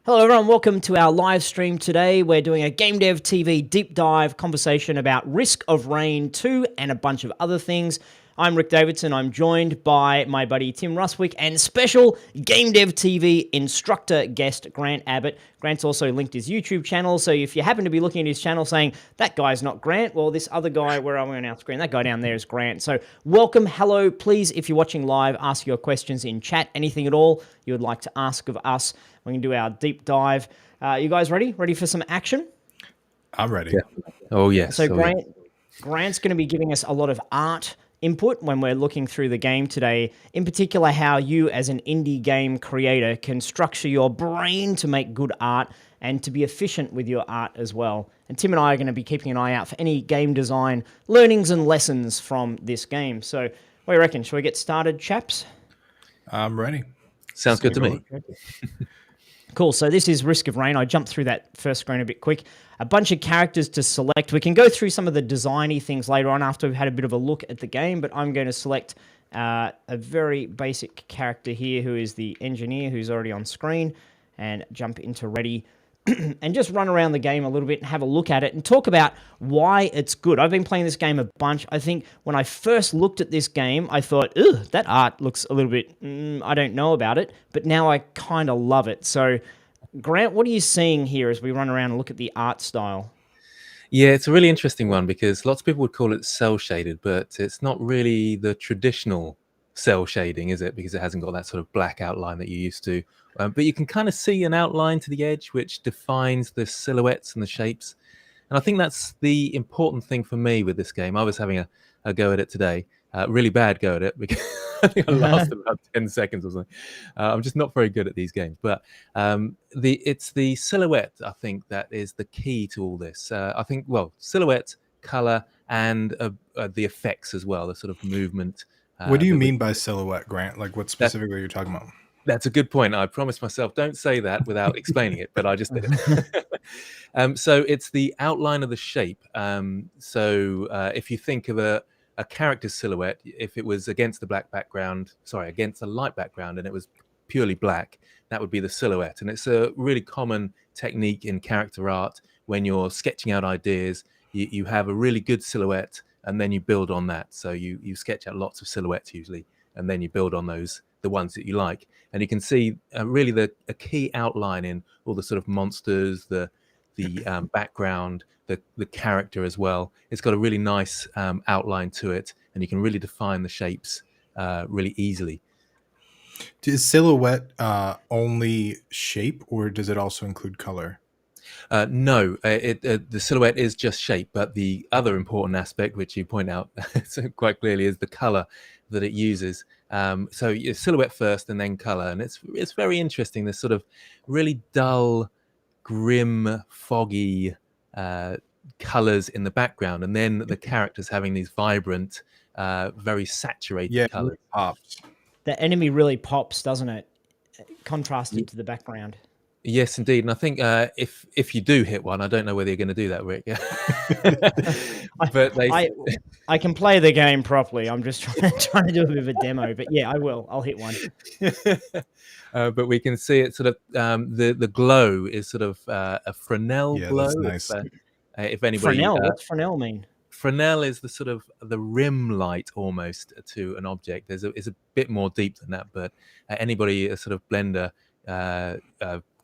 Hello everyone, welcome to our live stream today. We're doing a GameDev.tv deep dive conversation about Risk of Rain 2 and a bunch of other things. I'm Rick Davidson. I'm joined by my buddy Tim Ruswick and special GameDev.tv instructor guest Grant Abbitt. Grant's also linked his YouTube channel, so if you happen to be looking at his channel saying, that guy's not Grant, well, this other guy, where are we on our screen? That guy down there is Grant. So welcome, hello, please, if you're watching live, ask your questions in chat, anything at all you would like to ask of us. We can do our deep dive. You guys ready? Ready for some action? I'm ready. Yeah. Oh, yes. So Grant's going to be giving us a lot of art input when we're looking through the game today. In particular, how you as an indie game creator can structure your brain to make good art and to be efficient with your art as well. And Tim and I are going to be keeping an eye out for any game design learnings and lessons from this game. So what do you reckon? Shall we get started, chaps? I'm ready. Sounds good to me. Cool, so this is Risk of Rain. I jumped through that first screen a bit quick. A bunch of characters to select. We can go through some of the designy things later on after we've had a bit of a look at the game, but I'm going to select a very basic character here who is the engineer who's already on screen and jump into ready and just run around the game a little bit and have a look at it and talk about why it's good. I've been playing this game a bunch. I think when I first looked at this game, I thought, ugh, that art looks a little bit, I don't know about it, but now I kind of love it. So, Grant, what are you seeing here as we run around and look at the art style? Yeah, it's a really interesting one because lots of people would call it cel shaded, but it's not really the traditional cel shading, is it? Because it hasn't got that sort of black outline that you used to. But you can kind of see an outline to the edge which defines the silhouettes and the shapes. And I think that's the important thing for me with this game. I was having a go at it today, really bad go at it because I think I lasted about 10 seconds or something. I'm just not very good at these games. But it's the silhouette, I think, that is the key to all this. I think, well, silhouette, color, and the effects as well, the sort of movement. What do you mean by silhouette, Grant? Like, what specifically are you talking about? That's a good point. I promised myself don't say that without explaining it, but I just did it. So it's the outline of the shape. If you think of a character's silhouette, if it was against against a light background and it was purely black, that would be the silhouette. And it's a really common technique in character art when you're sketching out ideas. You have a really good silhouette and then you build on that. So you sketch out lots of silhouettes usually, and then you build on those, the ones that you like. And you can see really a key outline in all the sort of monsters, the background, the character as well. It's got a really nice outline to it, and you can really define the shapes really easily. Is silhouette only shape, or does it also include color? No, the silhouette is just shape, but the other important aspect, which you point out quite clearly, is the color that it uses. So your silhouette first and then color, and it's very interesting. This sort of really dull, grim, foggy colors in the background, and then the characters having these vibrant, very saturated colors. Pops. The enemy really pops, doesn't it? Contrasted to the background. Yes, indeed. And I think if you do hit one, I don't know whether you're going to do that, Rick. But I can play the game properly. I'm just trying to do a bit of a demo. But yeah, I will. I'll hit one. But we can see it sort of the glow is sort of a Fresnel glow. That's nice. If anybody, Fresnel. What's Fresnel mean? Fresnel is the sort of the rim light almost to an object. It's a bit more deep than that, but anybody, a sort of Blender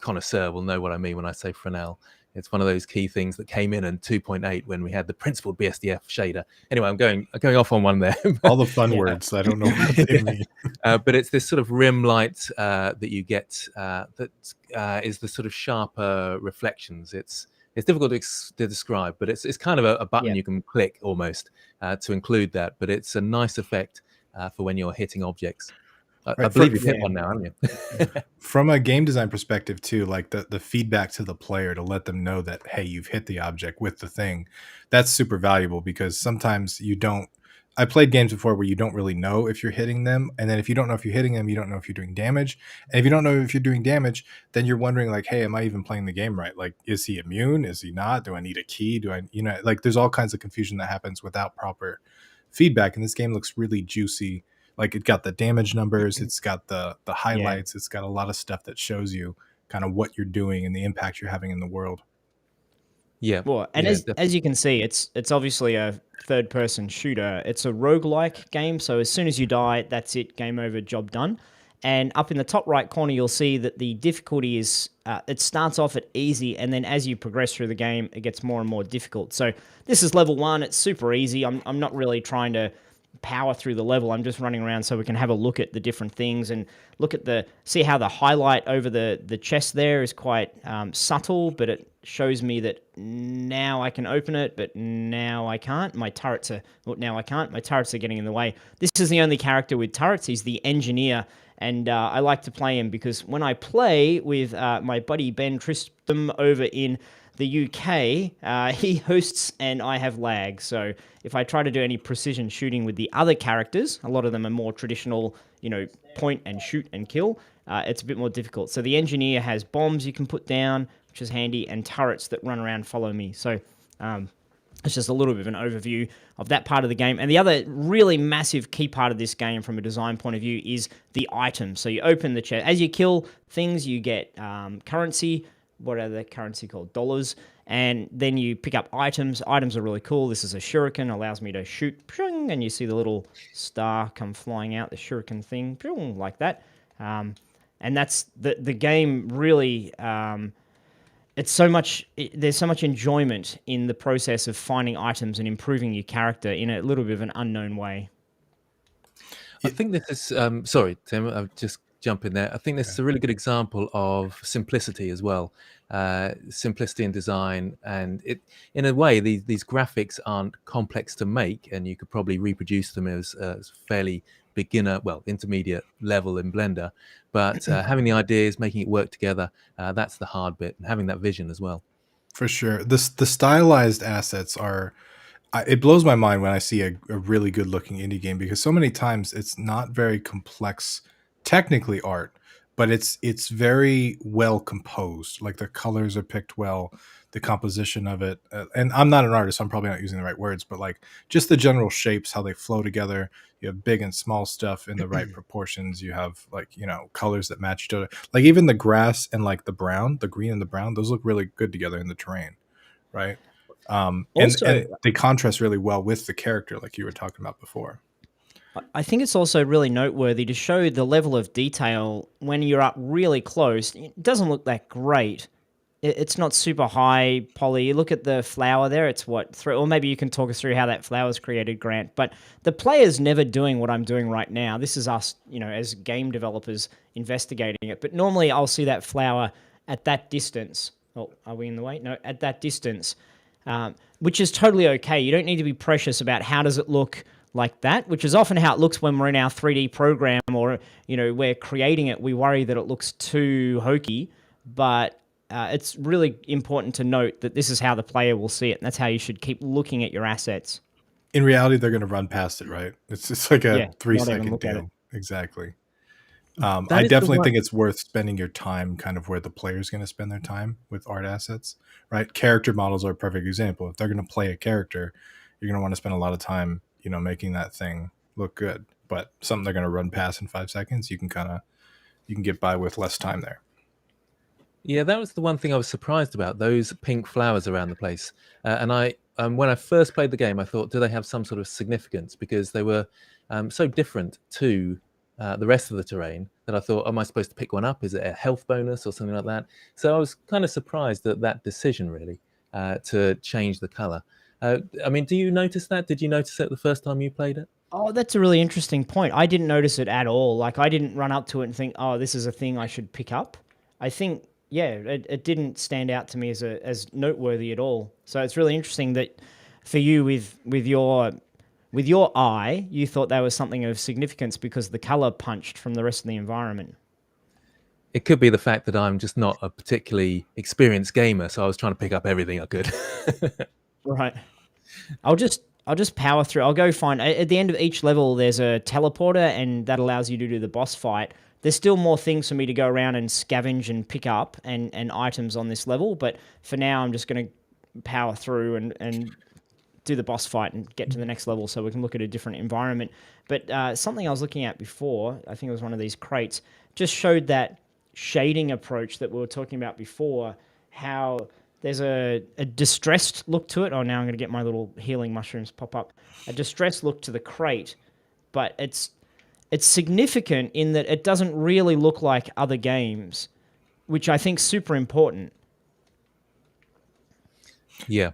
connoisseur will know what I mean when I say Fresnel. It's one of those key things that came in 2.8 when we had the principled BSDF shader. Anyway, I'm going off on one there. All the fun words. I don't know what they mean. But it's this sort of rim light that you get that is the sort of sharper reflections. It's difficult to describe, but it's kind of a button you can click almost to include that. But it's a nice effect for when you're hitting objects. I believe you've hit one now, haven't you? From a game design perspective too, like the feedback to the player to let them know that, hey, you've hit the object with the thing, that's super valuable, because sometimes you don't. I played games before where you don't really know if you're hitting them, and then if you don't know if you're hitting them, you don't know if you're doing damage. And if you don't know if you're doing damage, then you're wondering like, hey, am I even playing the game right? Like, is he immune? Is he not? Do I need a key? Like there's all kinds of confusion that happens without proper feedback. And this game looks really juicy. Like, it got the damage numbers, it's got the highlights, it's got a lot of stuff that shows you kind of what you're doing and the impact you're having in the world. Yeah. Well, and Yeah, as you can see, it's obviously a third person shooter. It's a roguelike game, so as soon as you die, that's it, game over, job done. And up in the top right corner, you'll see that the difficulty is it starts off at easy, and then as you progress through the game, it gets more and more difficult. So this is level 1. It's super easy. I'm not really trying to power through the level. I'm just running around so we can have a look at the different things and look at see how the highlight over the chest there is quite subtle, but it shows me that now I can open it, but now I can't. Now I can't. My turrets are getting in the way. This is the only character with turrets. He's the engineer, and I like to play him because when I play with my buddy Ben Tristram over in the UK, he hosts and I have lag. So if I try to do any precision shooting with the other characters, a lot of them are more traditional, point and shoot and kill. It's a bit more difficult. So the engineer has bombs you can put down, which is handy, and turrets that run around, follow me. So it's just a little bit of an overview of that part of the game. And the other really massive key part of this game from a design point of view is the items. So you open the chest. As you kill things, you get currency. What are the currency called? Dollars. And then you pick up items. Items are really cool. This is a shuriken, allows me to shoot, and you see the little star come flying out, the shuriken thing, like that. And that's the game really... there's so much enjoyment in the process of finding items and improving your character in a little bit of an unknown way. I think this is sorry, Tim, I'll just jump in there. I think this is a really good example of simplicity as well. Simplicity in design, and in a way, these graphics aren't complex to make, and you could probably reproduce them as fairly beginner, intermediate level in Blender. But having the ideas, making it work together, that's the hard bit, and having that vision as well. For sure. The stylized assets are... it blows my mind when I see a really good looking indie game, because so many times it's not very complex technically art, but it's very well composed. Like the colors are picked well, the composition of it. And I'm not an artist, so I'm probably not using the right words, but like just the general shapes, how they flow together. You have big and small stuff in the right proportions. You have colors that match each other. Like even the grass and like the green and the brown, those look really good together in the terrain, right? And they contrast really well with the character, like you were talking about before. I think it's also really noteworthy to show the level of detail when you're up really close. It doesn't look that great. It's not super high poly. You look at the flower there, it's or maybe you can talk us through how that flower's created, Grant. But the player's never doing what I'm doing right now. This is us, as game developers investigating it. But normally I'll see that flower at that distance. Oh, are we in the way? No, at that distance. Which is totally okay. You don't need to be precious about how does it look like that, which is often how it looks when we're in our 3D program or, we're creating it. We worry that it looks too hokey, but it's really important to note that this is how the player will see it, and that's how you should keep looking at your assets. In reality, they're going to run past it, right? It's like a 3-second deal. Exactly. I definitely think it's worth spending your time kind of where the player's going to spend their time with art assets, right? Character models are a perfect example. If they're going to play a character, you're going to want to spend a lot of time, making that thing look good. But something they're going to run past in 5 seconds, you can get by with less time there. Yeah, that was the one thing I was surprised about, those pink flowers around the place. And when I first played the game, I thought, do they have some sort of significance? Because they were so different to the rest of the terrain that I thought, am I supposed to pick one up? Is it a health bonus or something like that? So I was kind of surprised at that decision, really, to change the color. Do you notice that? Did you notice it the first time you played it? Oh, that's a really interesting point. I didn't notice it at all. Like, I didn't run up to it and think, oh, this is a thing I should pick up. I think, it didn't stand out to me as noteworthy at all. So it's really interesting that for you with your eye, you thought that was something of significance because the color punched from the rest of the environment. It could be the fact that I'm just not a particularly experienced gamer, so I was trying to pick up everything I could. Right. I'll just power through. I'll go find... At the end of each level, there's a teleporter, and that allows you to do the boss fight. There's still more things for me to go around and scavenge and pick up and items on this level, but for now, I'm just going to power through and do the boss fight and get to the next level so we can look at a different environment. But something I was looking at before, I think it was one of these crates, just showed that shading approach that we were talking about before, how there's a distressed look to it. Oh, now I'm going to get my little healing mushrooms pop up. A distressed look to the crate, but it's significant in that it doesn't really look like other games, which I think is super important. Yeah.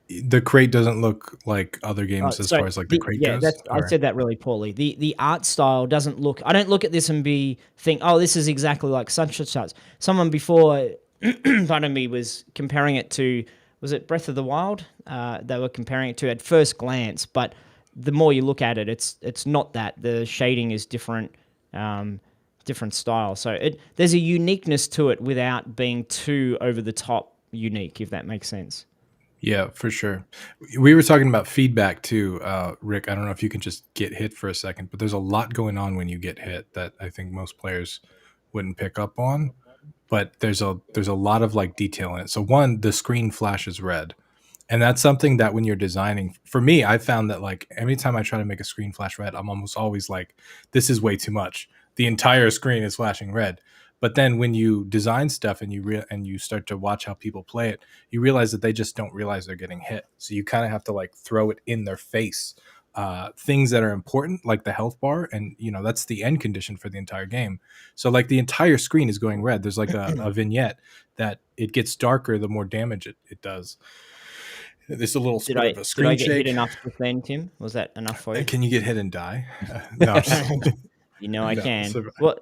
The crate doesn't look like other games as far as like the crate goes. I said that really poorly. The art style doesn't look. I don't look at this and think, oh, this is exactly like such and such. Someone before, pardon me, was comparing it to, was it Breath of the Wild? They were comparing it to at first glance, but the more you look at it, it's not that. The shading is different, different style. So there's a uniqueness to it without being too over the top unique, if that makes sense. Yeah, for sure. We were talking about feedback too, Rick. I don't know if you can just get hit for a second, but there's a lot going on when you get hit that I think most players wouldn't pick up on. But there's a lot of like detail in it. So one, the screen flashes red. And that's something that when you're designing, for me, I found that like every time I try to make a screen flash red, I'm almost always like, this is way too much. The entire screen is flashing red. But then when you design stuff and you start to watch how people play it, you realize that they just don't realize they're getting hit. So you kind of have to like throw it in their face. Things that are important, like the health bar, and that's the end condition for the entire game. So like the entire screen is going red. There's like a vignette that it gets darker the more damage it does. There's a little bit of a screen shake. Did I get hit enough to then, Tim? Was that enough for you? Can you get hit and die? No, I can. Well,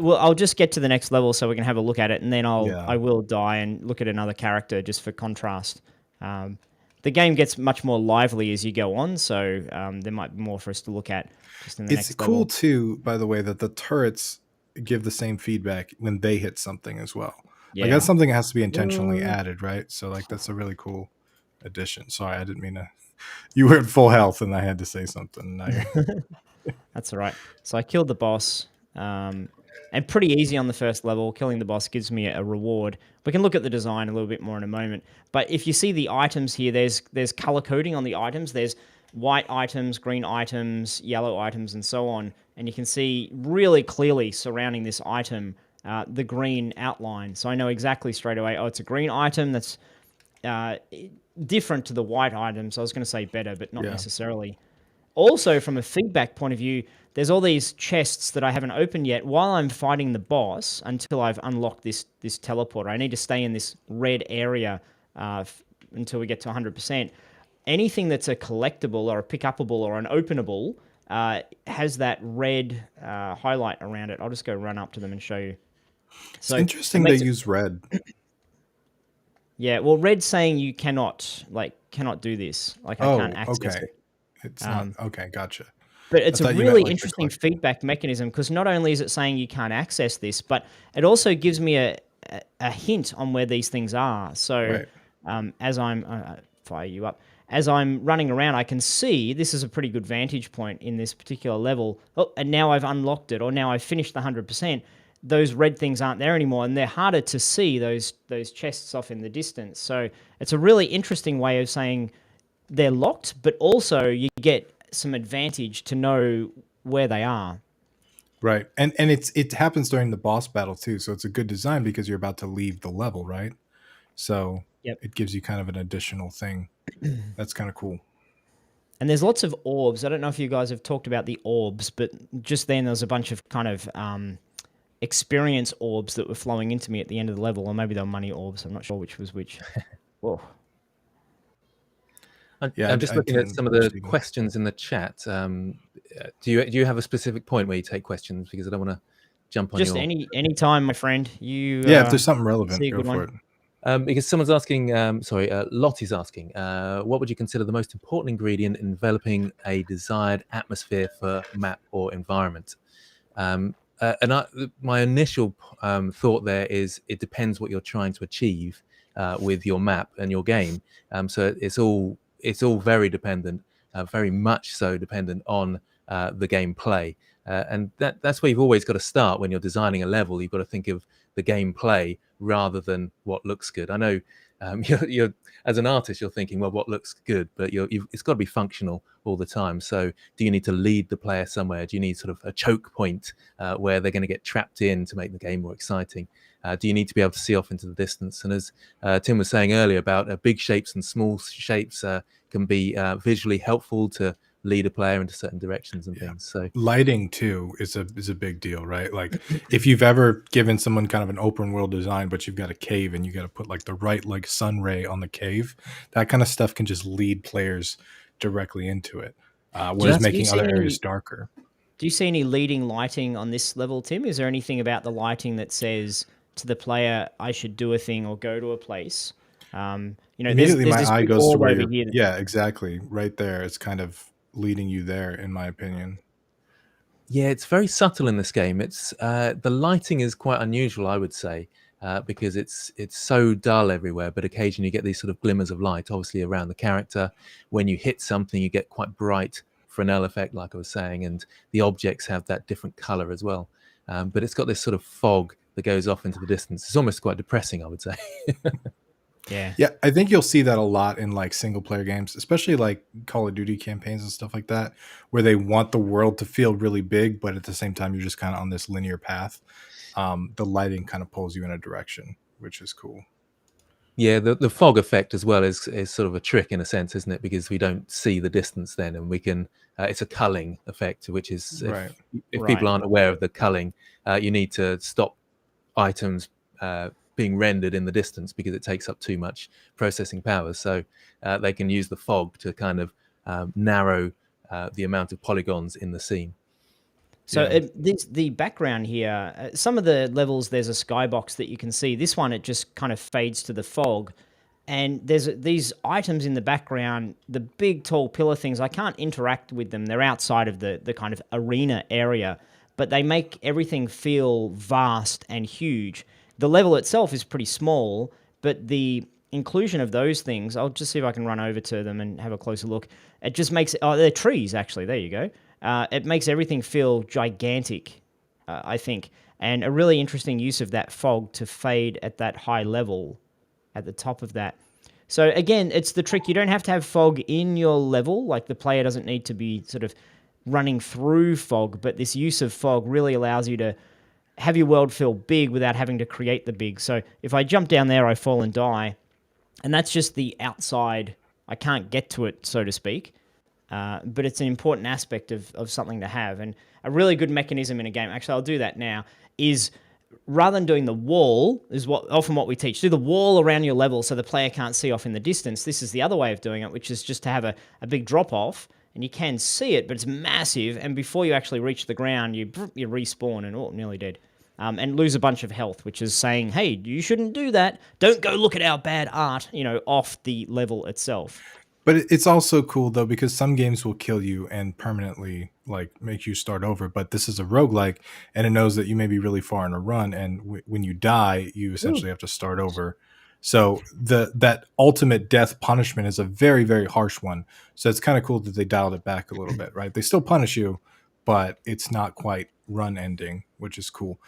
well, I'll just get to the next level so we can have a look at it, and then I will die and look at another character just for contrast. The game gets much more lively as you go on, so there might be more for us to look at just in the next level. It's cool too, by the way, that the turrets give the same feedback when they hit something as well. Yeah. Like that's something that has to be intentionally added, right? So like that's a really cool addition. Sorry, I didn't mean to. You were at full health, and I had to say something. That's all right. So I killed the boss. And pretty easy on the first level. Killing the boss gives me a reward. We can look at the design a little bit more in a moment. But if you see the items here, there's color coding on the items. There's white items, green items, yellow items, and so on. And you can see really clearly surrounding this item the green outline. So I know exactly straight away, oh, it's a green item that's different to the white items. I was going to say better, but not necessarily. Also, from a feedback point of view, there's all these chests that I haven't opened yet while I'm fighting the boss until I've unlocked this teleporter. I need to stay in this red area until we get to 100%. Anything that's a collectible or a pick-upable or an openable has that red highlight around it. I'll just go run up to them and show you. It's interesting they use red. Yeah, well, red's saying you cannot do this. Like, I can't access it. It's not okay. Gotcha. But it's a really interesting feedback mechanism because not only is it saying you can't access this, but it also gives me a hint on where these things are. So as I'm fire you up, as I'm running around, I can see this is a pretty good vantage point in this particular level. Oh, and now I've unlocked it, or now I've finished the 100%. Those red things aren't there anymore, and they're harder to see, those chests off in the distance. So it's a really interesting way of saying they're locked, but also you get some advantage to know where they are. Right. And it happens during the boss battle too. So it's a good design because you're about to leave the level, right? So it gives you kind of an additional thing. That's kind of cool. And there's lots of orbs. I don't know if you guys have talked about the orbs, but just then there's a bunch of kind of experience orbs that were flowing into me at the end of the level, or maybe they were money orbs. I'm not sure which was which. Whoa. I'm just looking at some of the questions in the chat. Do you have a specific point where you take questions? Because I don't want to jump on just any time, my friend. You if there's something relevant, go for it. Because someone's asking, Lottie's asking, what would you consider the most important ingredient in developing a desired atmosphere for map or environment? My initial thought there is it depends what you're trying to achieve with your map and your game. So it's all very dependent, very much so dependent on the gameplay. And that's where you've always got to start when you're designing a level. You've got to think of the gameplay rather than what looks good. I know you're as an artist, you're thinking, well, what looks good, but it's got to be functional all the time. So do you need to lead the player somewhere? Do you need sort of a choke point where they're going to get trapped in to make the game more exciting? Do you need to be able to see off into the distance? And as Tim was saying earlier about big shapes and small shapes can be visually helpful to lead a player into certain directions and things. So lighting too is a big deal, right? Like if you've ever given someone kind of an open world design, but you've got a cave and you got to put like the right like sun ray on the cave, that kind of stuff can just lead players directly into it, whereas making other areas darker. Do you see any leading lighting on this level, Tim? Is there anything about the lighting that says to the player, I should do a thing or go to a place? Immediately there's my this eye big goes to orb where over you're, here. yeah, exactly. Right there. It's kind of leading you there, in my opinion. Yeah, it's very subtle in this game. It's the lighting is quite unusual, I would say, because it's so dull everywhere. But occasionally you get these sort of glimmers of light, obviously around the character. When you hit something, you get quite bright Fresnel effect, like I was saying, and the objects have that different color as well. But it's got this sort of fog that goes off into the distance. It's almost quite depressing, I would say. Yeah, I think you'll see that a lot in like single player games, especially like Call of Duty campaigns and stuff like that, where they want the world to feel really big, but at the same time you're just kind of on this linear path. The lighting kind of pulls you in a direction, which is cool. Yeah, the fog effect as well is sort of a trick in a sense, isn't it? Because we don't see the distance then, and we can. It's a culling effect, which is if people aren't aware of the culling, you need to stop items being rendered in the distance because it takes up too much processing power. So they can use the fog to kind of narrow the amount of polygons in the scene. So the background here, some of the levels, there's a skybox that you can see. This one, it just kind of fades to the fog. And there's these items in the background, the big tall pillar things, I can't interact with them. They're outside of the kind of arena area, but they make everything feel vast and huge. The level itself is pretty small, but the inclusion of those things, I'll just see if I can run over to them and have a closer look. It just makes it, they're trees actually, there you go. It makes everything feel gigantic, I think, and a really interesting use of that fog to fade at that high level at the top of that. So again, it's the trick. You don't have to have fog in your level, like the player doesn't need to be sort of running through fog, but this use of fog really allows you to have your world feel big without having to create the big. So if I jump down there, I fall and die, and that's just the outside. I can't get to it, so to speak. But it's an important aspect of something to have. And a really good mechanism in a game, actually I'll do that now, is rather than doing the wall, is often what we teach, do the wall around your level so the player can't see off in the distance. This is the other way of doing it, which is just to have a big drop off, and you can see it, but it's massive, and before you actually reach the ground, you respawn and nearly dead. And lose a bunch of health, which is saying, hey, you shouldn't do that. Don't go look at our bad art, off the level itself. But it's also cool though, because some games will kill you and permanently like make you start over. But this is a roguelike, and it knows that you may be really far in a run, and when you die, you essentially have to start over. So that ultimate death punishment is a very, very harsh one. So it's kind of cool that they dialed it back a little bit, right? They still punish you, but it's not quite run ending, which is cool.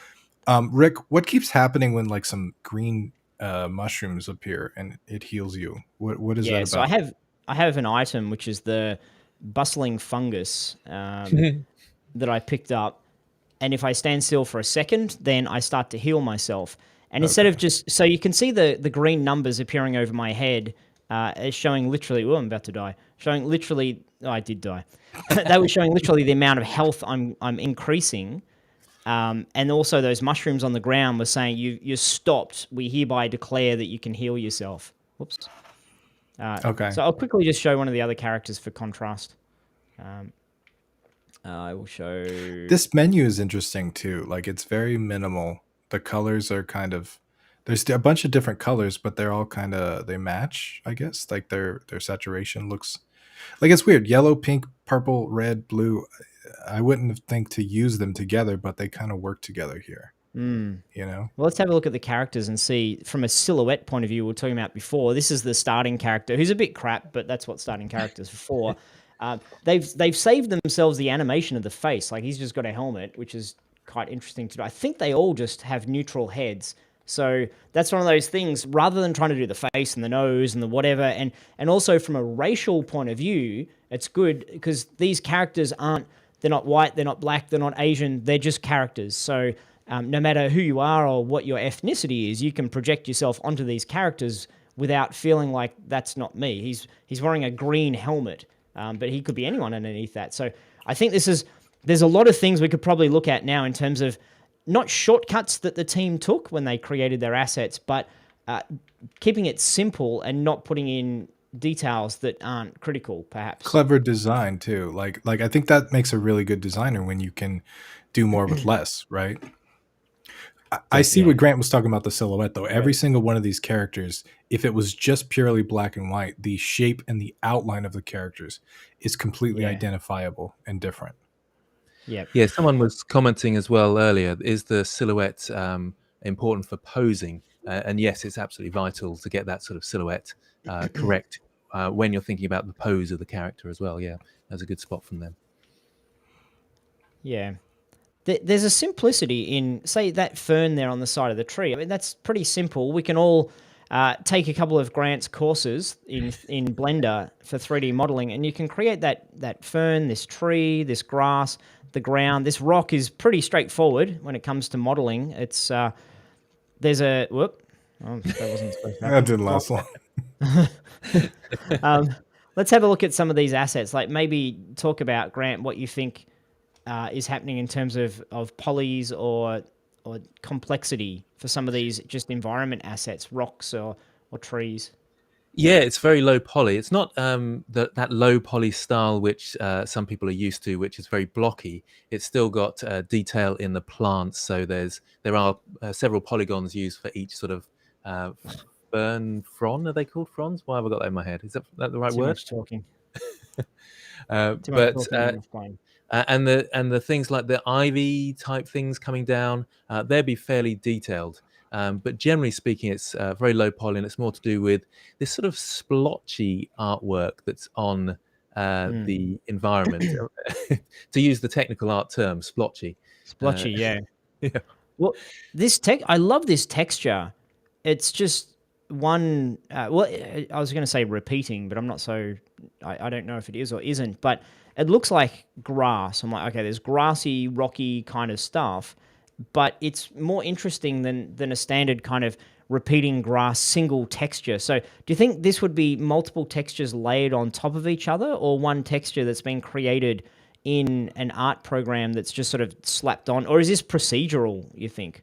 Rick, what keeps happening when like some green mushrooms appear and it heals you? What is that about? So I have an item which is the bustling fungus that I picked up, and if I stand still for a second, then I start to heal myself. And instead of just, so you can see the green numbers appearing over my head, showing literally, I'm about to die, showing literally, I did die. That was showing literally the amount of health I'm increasing. And also those mushrooms on the ground were saying, you're stopped. We hereby declare that you can heal yourself. Whoops. So I'll quickly just show one of the other characters for contrast. I will show... This menu is interesting too. Like it's very minimal. The colors are kind of... There's a bunch of different colors, but they're all kind of... They match, I guess. Like their saturation looks... Like it's weird. Yellow, pink, purple, red, blue. I wouldn't think to use them together, but they kind of work together here. Well, let's have a look at the characters and see from a silhouette point of view. We were talking about before. This is the starting character, who's a bit crap, but that's what starting characters are for. They've saved themselves the animation of the face. Like he's just got a helmet, which is quite interesting to do. I think they all just have neutral heads. So that's one of those things, rather than trying to do the face and the nose and the whatever, and also from a racial point of view, it's good because these characters they're not white, they're not black, they're not Asian, they're just characters. So no matter who you are or what your ethnicity is, you can project yourself onto these characters without feeling like that's not me. He's wearing a green helmet, but he could be anyone underneath that. So I think there's a lot of things we could probably look at now in terms of not shortcuts that the team took when they created their assets, but keeping it simple and not putting in details that aren't critical, perhaps. Clever design too. Like I think that makes a really good designer when you can do more with less, right? I see what Grant was talking about the silhouette though. Every single one of these characters, if it was just purely black and white, the shape and the outline of the characters is completely identifiable and different. Yeah, someone was commenting as well earlier, is the silhouette important for posing? And yes, it's absolutely vital to get that sort of silhouette correct when you're thinking about the pose of the character as well. Yeah, that's a good spot from them. Yeah. There's a simplicity in, say, that fern there on the side of the tree. I mean, that's pretty simple. We can all take a couple of Grant's courses in Blender for 3D modeling, and you can create that fern, this tree, this grass, the ground. This rock is pretty straightforward when it comes to modeling. It's there's a whoop. Oh, that wasn't supposed to happen. That didn't last long. Let's have a look at some of these assets. Like maybe talk about, Grant, what you think is happening in terms of polys or complexity for some of these just environment assets, rocks or trees. Yeah, it's very low poly. It's not that low poly style which some people are used to, which is very blocky. It's still got detail in the plants. So there are several polygons used for each sort of frond. Are they called fronds? Why have I got that in my head? Is that the right Too word? much talking. And the things like the ivy type things coming down, they'll be fairly detailed. But generally speaking, it's very low poly, and it's more to do with this sort of splotchy artwork that's on the environment. To use the technical art term, splotchy. Splotchy, yeah. Yeah. Well, I love this texture. It's just one. I was going to say repeating, but I'm not so. I don't know if it is or isn't, but it looks like grass. I'm like, okay, there's grassy, rocky kind of stuff, but it's more interesting than a standard kind of repeating grass single texture. So do you think this would be multiple textures layered on top of each other, or one texture that's been created in an art program that's just sort of slapped on? Or is this procedural, you think?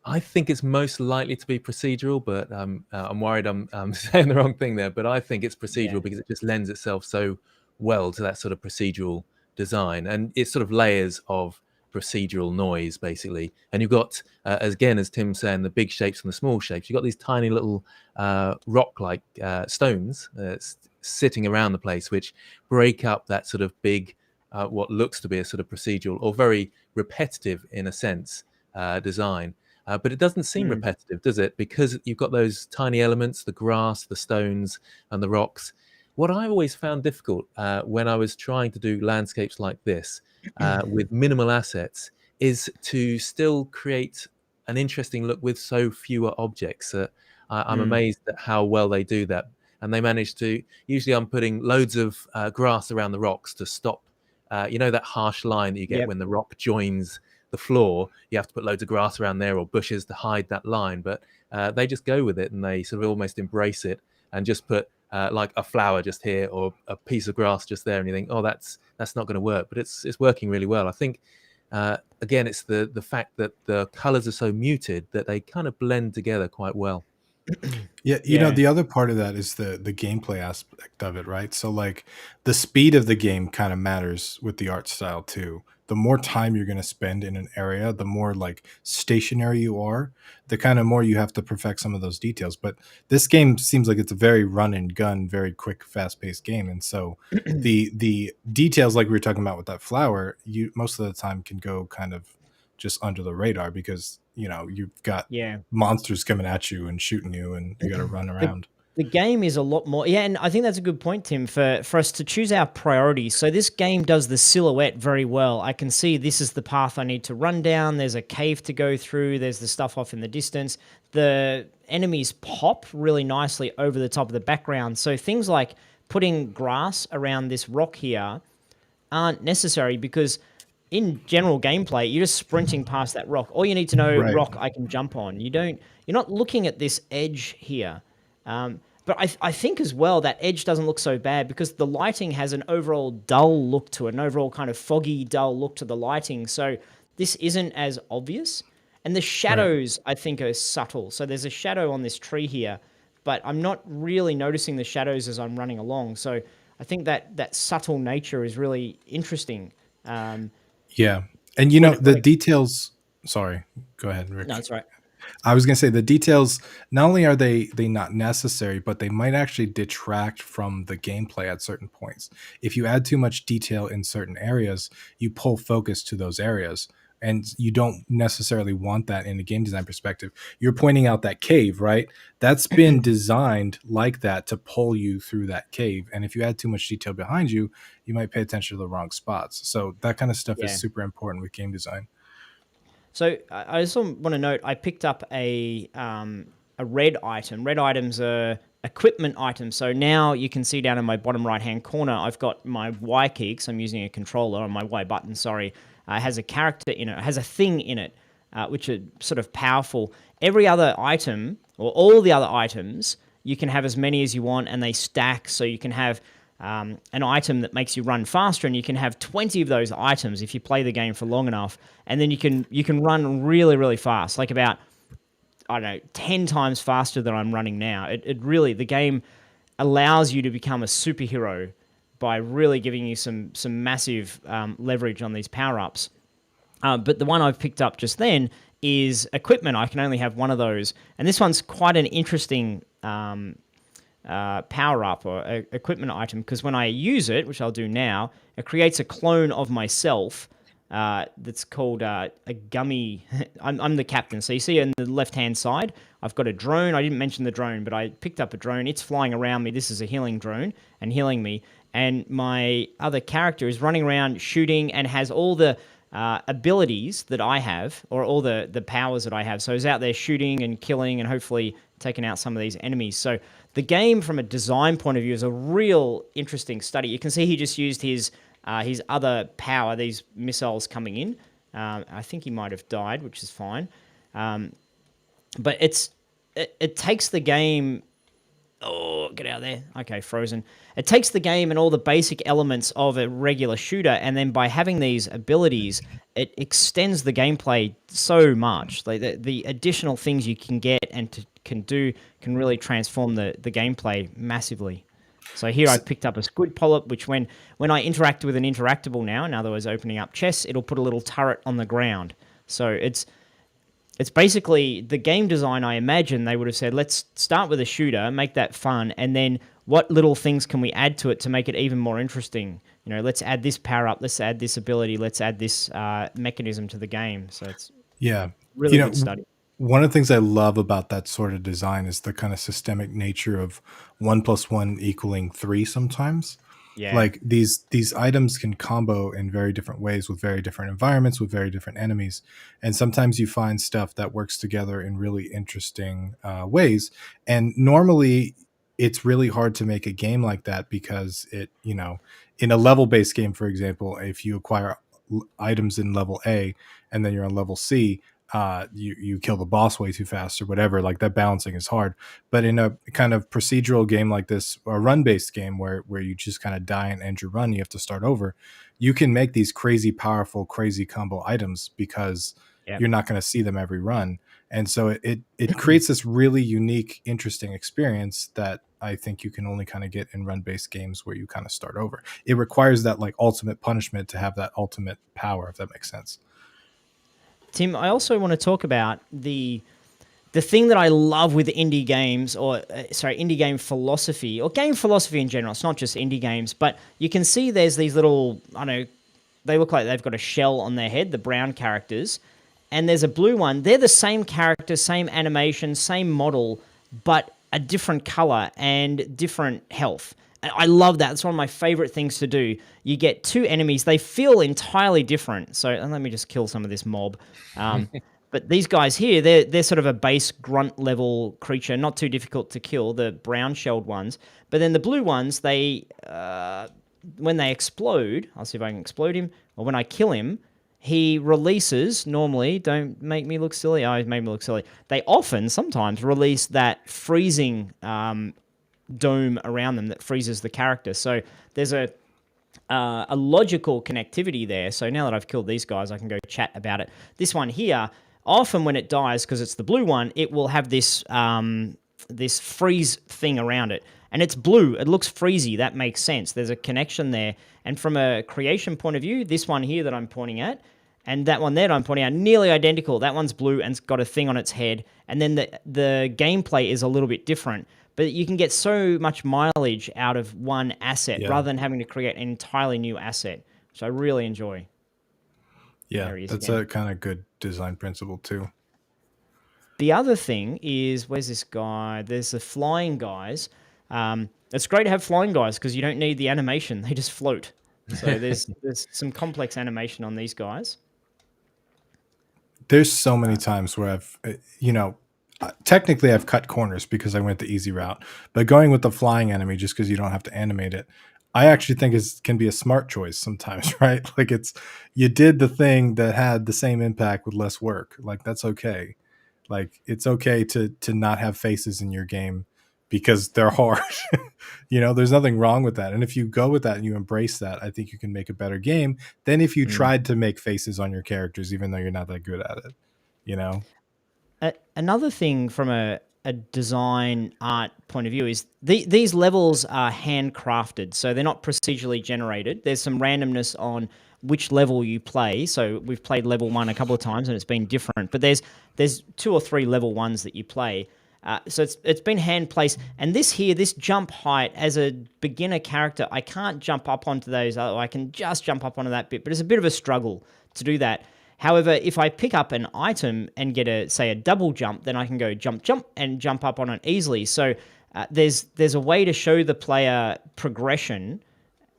I think it's most likely to be procedural, but I'm worried I'm saying the wrong thing there. But I think it's procedural because it just lends itself so well to that sort of procedural design, and it's sort of layers of procedural noise basically. And you've got as Tim's saying, the big shapes and the small shapes. You've got these tiny little rock-like stones sitting around the place, which break up that sort of big what looks to be a sort of procedural or very repetitive in a sense design. But it doesn't seem repetitive, does it? Because you've got those tiny elements, the grass, the stones, and the rocks. What I always found difficult when I was trying to do landscapes like this with minimal assets is to still create an interesting look with so fewer objects. I'm amazed at how well they do that. And they manage to, usually I'm putting loads of grass around the rocks to stop, that harsh line that you get when the rock joins the floor. You have to put loads of grass around there or bushes to hide that line, but they just go with it and they sort of almost embrace it and just put like a flower just here or a piece of grass just there, and you think, oh, that's not going to work, but it's working really well. I think again, it's the fact that the colors are so muted that they kind of blend together quite well. Yeah, you know, the other part of that is the gameplay aspect of it, right? So like the speed of the game kind of matters with the art style too. The more time you're going to spend in an area, the more like stationary you are, the kind of more you have to perfect some of those details. But this game seems like it's a very run and gun, very quick, fast paced game. And so the details like we were talking about with that flower, you most of the time can go kind of just under the radar because, you know, you've got monsters coming at you and shooting you and you got to run around. The game is a lot more, yeah, and I think that's a good point, Tim, for us to choose our priorities. So this game does the silhouette very well. I can see this is the path I need to run down. There's a cave to go through. There's the stuff off in the distance. The enemies pop really nicely over the top of the background. So things like putting grass around this rock here aren't necessary because in general gameplay, you're just sprinting past that rock. All you need to know, Right. rock I can jump on. You're not looking at this edge here. But I think as well that edge doesn't look so bad because the lighting has an overall dull look to it, an overall kind of foggy, dull look to the lighting. So this isn't as obvious. And the Right. shadows, I think, are subtle. So there's a shadow on this tree here, but I'm not really noticing the shadows as I'm running along. So I think that subtle nature is really interesting. Yeah. And the When it, details. Sorry, go ahead, no, Rick. that's right. I was gonna say the details. Not only are they not necessary, but they might actually detract from the gameplay at certain points. If you add too much detail in certain areas, you pull focus to those areas, and you don't necessarily want that in a game design perspective. You're pointing out that cave, right? That's been designed like that to pull you through that cave, and if you add too much detail behind you, you might pay attention to the wrong spots. So that kind of stuff is Yeah. super important with game design. So I also want to note I picked up a red item. Red items are equipment items. So now you can see down in my bottom right hand corner, I've got my Y key because I'm using a controller on my Y button. Sorry, has a character in it, has a thing in it, which are sort of powerful. Every other item or all the other items, you can have as many as you want, and they stack. So you can have an item that makes you run faster, and you can have 20 of those items if you play the game for long enough, and then you can run really really fast, like about I don't know 10 times faster than I'm running now. It really the game allows you to become a superhero by really giving you some massive leverage on these power ups. But the one I've picked up just then is equipment. I can only have one of those, and this one's quite an interesting power up or equipment item because when I use it, which I'll do now, it creates a clone of myself that's called a gummy. I'm the captain. So you see on the left hand side, I've got a drone. I didn't mention the drone, but I picked up a drone. It's flying around me. This is a healing drone and healing me. And my other character is running around shooting and has all the abilities that I have, or all the powers that I have. So he's out there shooting and killing and hopefully taking out some of these enemies. So the game, from a design point of view, is a real interesting study. You can see he just used his other power, these missiles coming in. I think he might have died, which is fine. But it takes the game. Oh, get out of there. Okay, frozen. It takes the game and all the basic elements of a regular shooter, and then by having these abilities, it extends the gameplay so much. Like the additional things you can get and can do can really transform the gameplay massively. So here I picked up a squid polyp, which when I interact with an interactable now, in other words, opening up chests, it'll put a little turret on the ground. So it's basically the game design. I imagine they would have said, let's start with a shooter, make that fun, and then what little things can we add to it to make it even more interesting? Let's add this power up, let's add this ability, let's add this mechanism to the game. So it's Yeah. really good study. One of the things I love about that sort of design is the kind of systemic nature of 1+1 = 3 sometimes. Yeah. Like these items can combo in very different ways with very different environments, with very different enemies. And sometimes you find stuff that works together in really interesting ways. And normally it's really hard to make a game like that because in a level-based game, for example, if you acquire items in level A and then you're on level C, you kill the boss way too fast or whatever. Like that balancing is hard. But in a kind of procedural game like this, a run-based game where you just kind of die and end your run, you have to start over. You can make these crazy, powerful, crazy combo items because Yep. you're not going to see them every run. And so it creates this really unique, interesting experience that I think you can only kind of get in run-based games where you kind of start over. It requires that like ultimate punishment to have that ultimate power, if that makes sense. Tim, I also want to talk about the thing that I love with indie games, or indie game philosophy, or game philosophy in general. It's not just indie games, but you can see there's these little, I don't know, they look like they've got a shell on their head, the brown characters, and there's a blue one. They're the same character, same animation, same model, but a different color and different health. I love that. It's one of my favorite things to do. You get two enemies. They feel entirely different. So and let me just kill some of this mob. But these guys here, they're sort of a base grunt level creature, not too difficult to kill, the brown shelled ones. But then the blue ones, they when they explode, I'll see if I can explode him, or when I kill him, he releases, normally, don't make me look silly, oh, he's made me look silly. They often, sometimes, release that freezing dome around them that freezes the character. So there's a logical connectivity there. So now that I've killed these guys, I can go chat about it. This one here, often when it dies, because it's the blue one, it will have this this freeze thing around it. And it's blue. It looks freezy. That makes sense. There's a connection there. And from a creation point of view, this one here that I'm pointing at and that one there that I'm pointing out, nearly identical. That one's blue and it's got a thing on its head. And then the gameplay is a little bit different. But you can get so much mileage out of one asset rather than having to create an entirely new asset, which I really enjoy. Yeah, that's a kind of good design principle too. The other thing is, where's this guy? There's the flying guys. It's great to have flying guys because you don't need the animation. They just float. So there's some complex animation on these guys. There's so many times where I've, technically I've cut corners because I went the easy route, but going with the flying enemy just because you don't have to animate it, I actually think can be a smart choice sometimes, right? Like you did the thing that had the same impact with less work. Like that's okay. Like it's okay to not have faces in your game because they're hard. There's nothing wrong with that. And if you go with that and you embrace that, I think you can make a better game than if you tried to make faces on your characters, even though you're not that good at it, Another thing from a design art point of view is these levels are handcrafted, so they're not procedurally generated. There's some randomness on which level you play. So we've played level 1 a couple of times and it's been different, but there's 2 or 3 level 1s that you play. So it's been hand placed. And this jump height, as a beginner character, I can't jump up onto those. I can just jump up onto that bit, but it's a bit of a struggle to do that. However, if I pick up an item and get a double jump, then I can go jump, jump, and jump up on it easily. So there's a way to show the player progression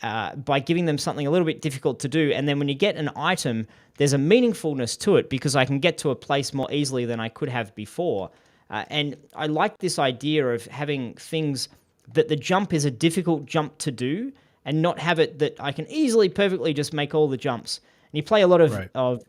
by giving them something a little bit difficult to do. And then when you get an item, there's a meaningfulness to it because I can get to a place more easily than I could have before. And I like this idea of having things that the jump is a difficult jump to do and not have it that I can easily, perfectly just make all the jumps. And you play a lot of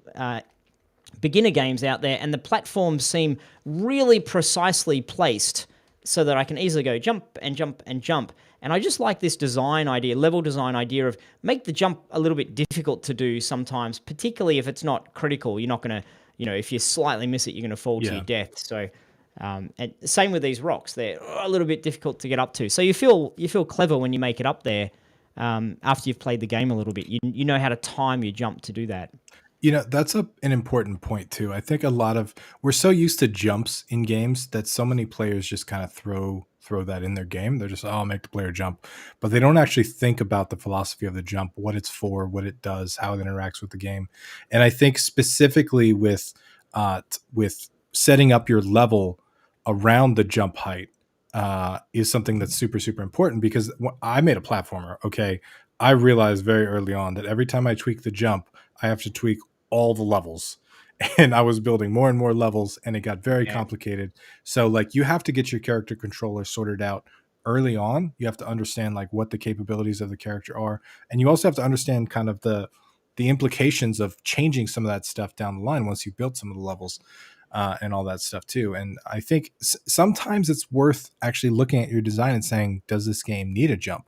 beginner games out there, and the platforms seem really precisely placed so that I can easily go jump and jump and jump. And I just like this design idea, level design idea of make the jump a little bit difficult to do sometimes, particularly if it's not critical. You're not going to, if you slightly miss it, you're going to fall to your death. So, and same with these rocks. They're a little bit difficult to get up to. So you feel clever when you make it up there. After you've played the game a little bit, you know how to time your jump to do that. That's an important point too. I think we're so used to jumps in games that so many players just kind of throw that in their game. They're just, I'll make the player jump, but they don't actually think about the philosophy of the jump, what it's for, what it does, how it interacts with the game. And I think specifically with setting up your level around the jump height is something that's super, super important because I made a platformer. Okay. I realized very early on that every time I tweak the jump, I have to tweak all the levels. And I was building more and more levels and it got very complicated. So like you have to get your character controller sorted out early on. You have to understand like what the capabilities of the character are. And you also have to understand kind of the implications of changing some of that stuff down the line once you've built some of the levels. And all that stuff too. And I think sometimes it's worth actually looking at your design and saying, does this game need a jump?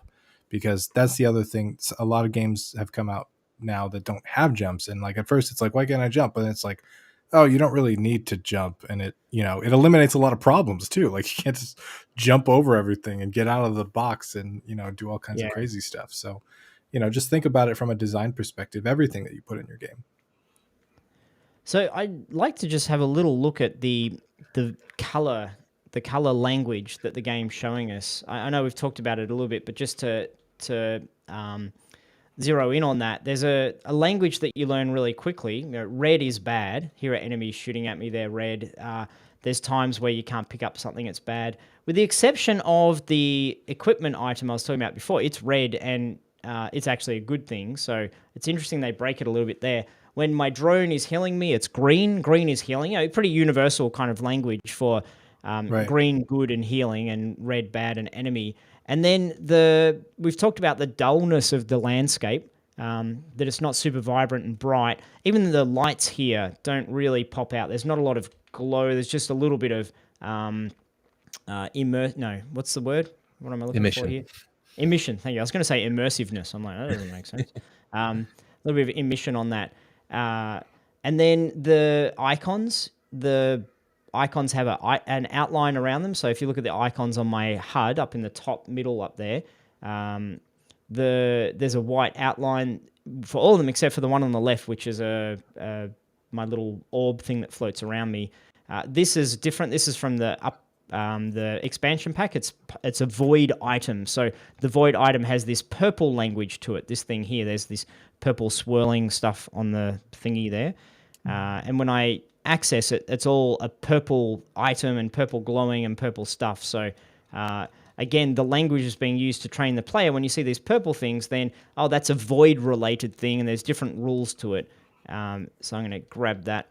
Because that's the other thing. A lot of games have come out now that don't have jumps. And like at first it's like, why can't I jump? But it's like, oh, you don't really need to jump. And it eliminates a lot of problems too. Like you can't just jump over everything and get out of the box and, do all kinds of crazy stuff. So, just think about it from a design perspective, everything that you put in your game. So I'd like to just have a little look at the color language that the game's showing us. I know we've talked about it a little bit, but just to zero in on that. There's a language that you learn really quickly. You know, red is bad. Here are enemies shooting at me. They're red. There's times where you can't pick up something. It's bad. With the exception of the equipment item I was talking about before, it's red and it's actually a good thing. So it's interesting they break it a little bit there. When my drone is healing me, it's green. Green is healing. You know, pretty universal kind of language for Right. green, good and healing, and red, bad and enemy. And then we've talked about the dullness of the landscape, that it's not super vibrant and bright. Even the lights here don't really pop out. There's not a lot of glow. There's just a little bit of what's the word? What am I looking for here? Emission. Thank you. I was going to say immersiveness. I'm like, that doesn't make sense. A little bit of emission on that. And then the icons have an outline around them. So if you look at the icons on my HUD up in the top middle up there, there's a white outline for all of them except for the one on the left, which is my little orb thing that floats around me. This is different. This is from the expansion pack. It's a void item. So the void item has this purple language to it. This thing here, there's this purple swirling stuff on the thingy there. And when I access it, it's all a purple item and purple glowing and purple stuff. So again, the language is being used to train the player. When you see these purple things, then, oh, that's a void related thing and there's different rules to it. So I'm going to grab that.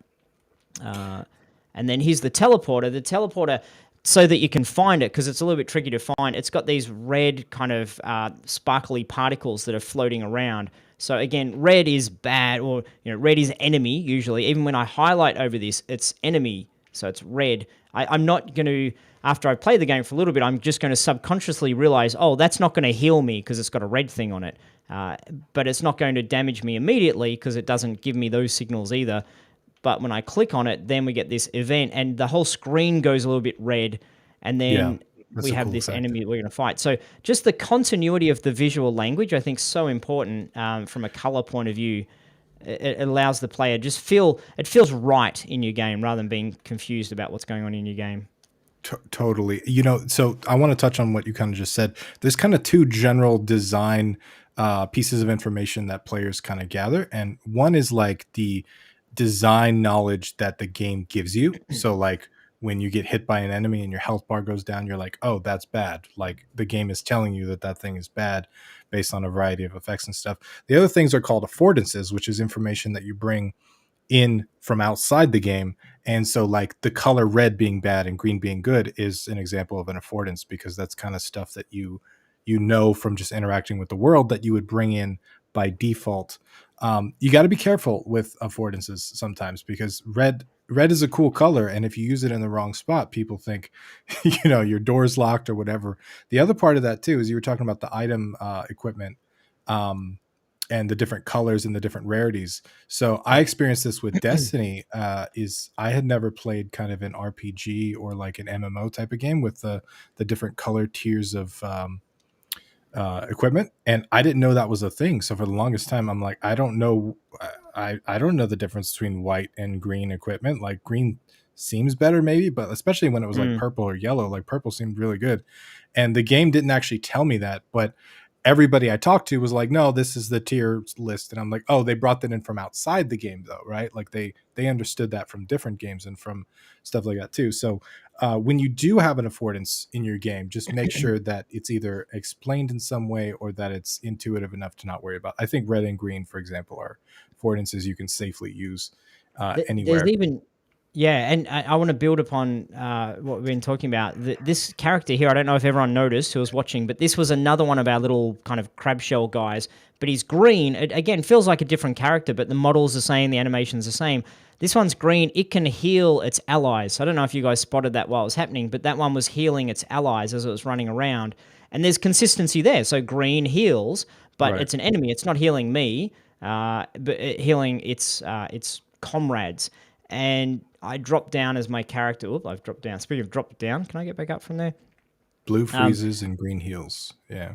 And then here's the teleporter. The teleporter, so that you can find it, because it's a little bit tricky to find, it's got these red kind of sparkly particles that are floating around. So again, red is bad, or red is enemy usually. Even when I highlight over this, it's enemy, so it's red. I'm not going to, after I play the game for a little bit, I'm just going to subconsciously realize, oh, that's not going to heal me because it's got a red thing on it. But it's not going to damage me immediately because it doesn't give me those signals either. But when I click on it, then we get this event, and the whole screen goes a little bit red, and then we have this enemy that we're going to fight. So just the continuity of the visual language, I think, is so important from a color point of view. It allows the player it feels right in your game rather than being confused about what's going on in your game. Totally. So I want to touch on what you kind of just said. There's kind of two general design pieces of information that players kind of gather, and one is like the design knowledge that the game gives you. So like when you get hit by an enemy and your health bar goes down, you're like, oh, that's bad. Like the game is telling you that thing is bad based on a variety of effects and stuff. The other things are called affordances, which is information that you bring in from outside the game. And so like the color red being bad and green being good is an example of an affordance, because that's kind of stuff that you know from just interacting with the world that you would bring in by default. You got to be careful with affordances sometimes, because red is a cool color, and if you use it in the wrong spot, people think your door's locked or whatever. The other part of that too is you were talking about the item equipment and the different colors and the different rarities. So I experienced this with Destiny. Is I had never played kind of an RPG or like an MMO type of game with the different color tiers of equipment, and I didn't know that was a thing. So for the longest time, I'm like, I don't know the difference between white and green equipment. Like green seems better maybe, but especially when it was like purple or yellow, like purple seemed really good. And the game didn't actually tell me that, but everybody I talked to was like, no, this is the tier list. And I'm like, oh, they brought that in from outside the game though, right? Like they understood that from different games and from stuff like that too. So when you do have an affordance in your game, just make sure that it's either explained in some way or that it's intuitive enough to not worry about. I think red and green, for example, are affordances you can safely use anywhere. There's even, and I want to build upon what we've been talking about. This character here, I don't know if everyone noticed who was watching, but this was another one of our little kind of crab shell guys. But he's green. It, again, feels like a different character, but the model's the same, the animation's the same. This one's green. It can heal its allies. So I don't know if you guys spotted that while it was happening, but that one was healing its allies as it was running around. And there's consistency there. So green heals, but it's an enemy. It's not healing me, but healing its comrades. And I dropped down as my character. Oop, I've dropped down. Speaking of dropped down, can I get back up from there? Blue freezes and green heals. Yeah.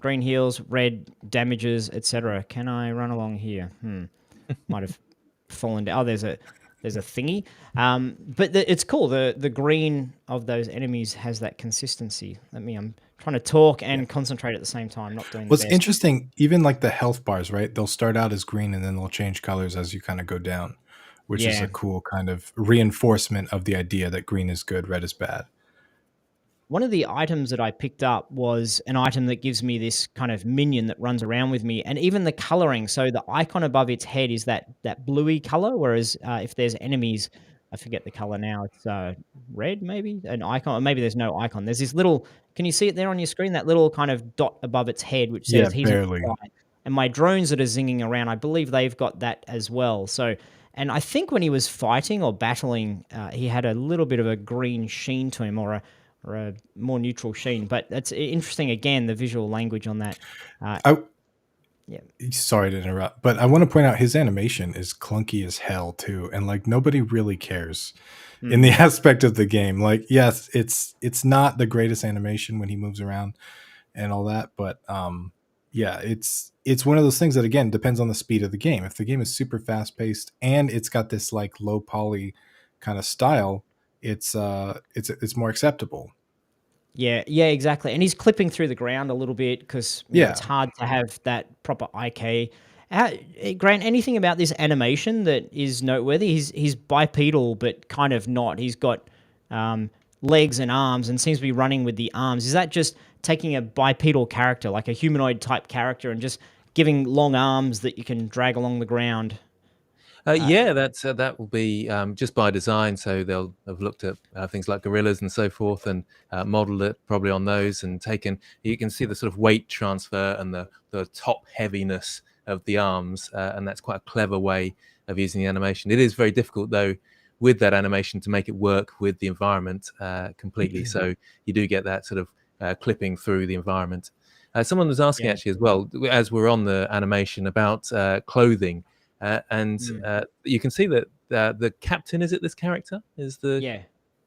Green heals, red damages, etc. Can I run along here? Might have fallen down. Oh, there's a there's a thingy. But it's cool. The green of those enemies has that consistency. I'm trying to talk and concentrate at the same time, not doing the What's best. interesting, even like the health bars, right? They'll start out as green and then they'll change colors as you kind of go down, which is Yeah. a cool kind of reinforcement of the idea that green is good, red is bad. One of the items that I picked up was an item that gives me this kind of minion that runs around with me, and even the coloring. So the icon above its head is that bluey color, whereas if there's enemies, I forget the color now. It's red, maybe an icon, or maybe there's no icon. There's this little. Can you see it there on your screen? That little kind of dot above its head, which Yeah, says he's on barely. fire. And my drones that are zinging around, I believe they've got that as well. So. And I think when he was fighting or battling, he had a little bit of a green sheen to him, or a more neutral sheen. But that's interesting. Again, the visual language on that. I Yeah. Sorry to interrupt, but I want to point out his animation is clunky as hell too, and like nobody really cares in the aspect of the game. Like, yes, it's not the greatest animation when he moves around and all that, but yeah, it's one of those things that again depends on the speed of the game. If the game is super fast paced and it's got this like low poly kind of style, it's more acceptable. Yeah, exactly. And he's clipping through the ground a little bit because Yeah. it's hard to have that proper IK. Grant, anything about this animation that is noteworthy? He's bipedal, but kind of not. He's got legs and arms and seems to be running with the arms. Is that just taking a bipedal character, like a humanoid type character, and just giving long arms that you can drag along the ground? Yeah, that will be just by design. So they'll have looked at things like gorillas and so forth, and modeled it probably on those, and taken. You can see the sort of weight transfer and the top heaviness of the arms, and that's quite a clever way of using the animation. It is very difficult though with that animation to make it work with the environment completely. So you do get that sort of clipping through the environment. Someone was asking actually as well, as we're on the animation, about clothing. And you can see that the captain, is it this character? Is the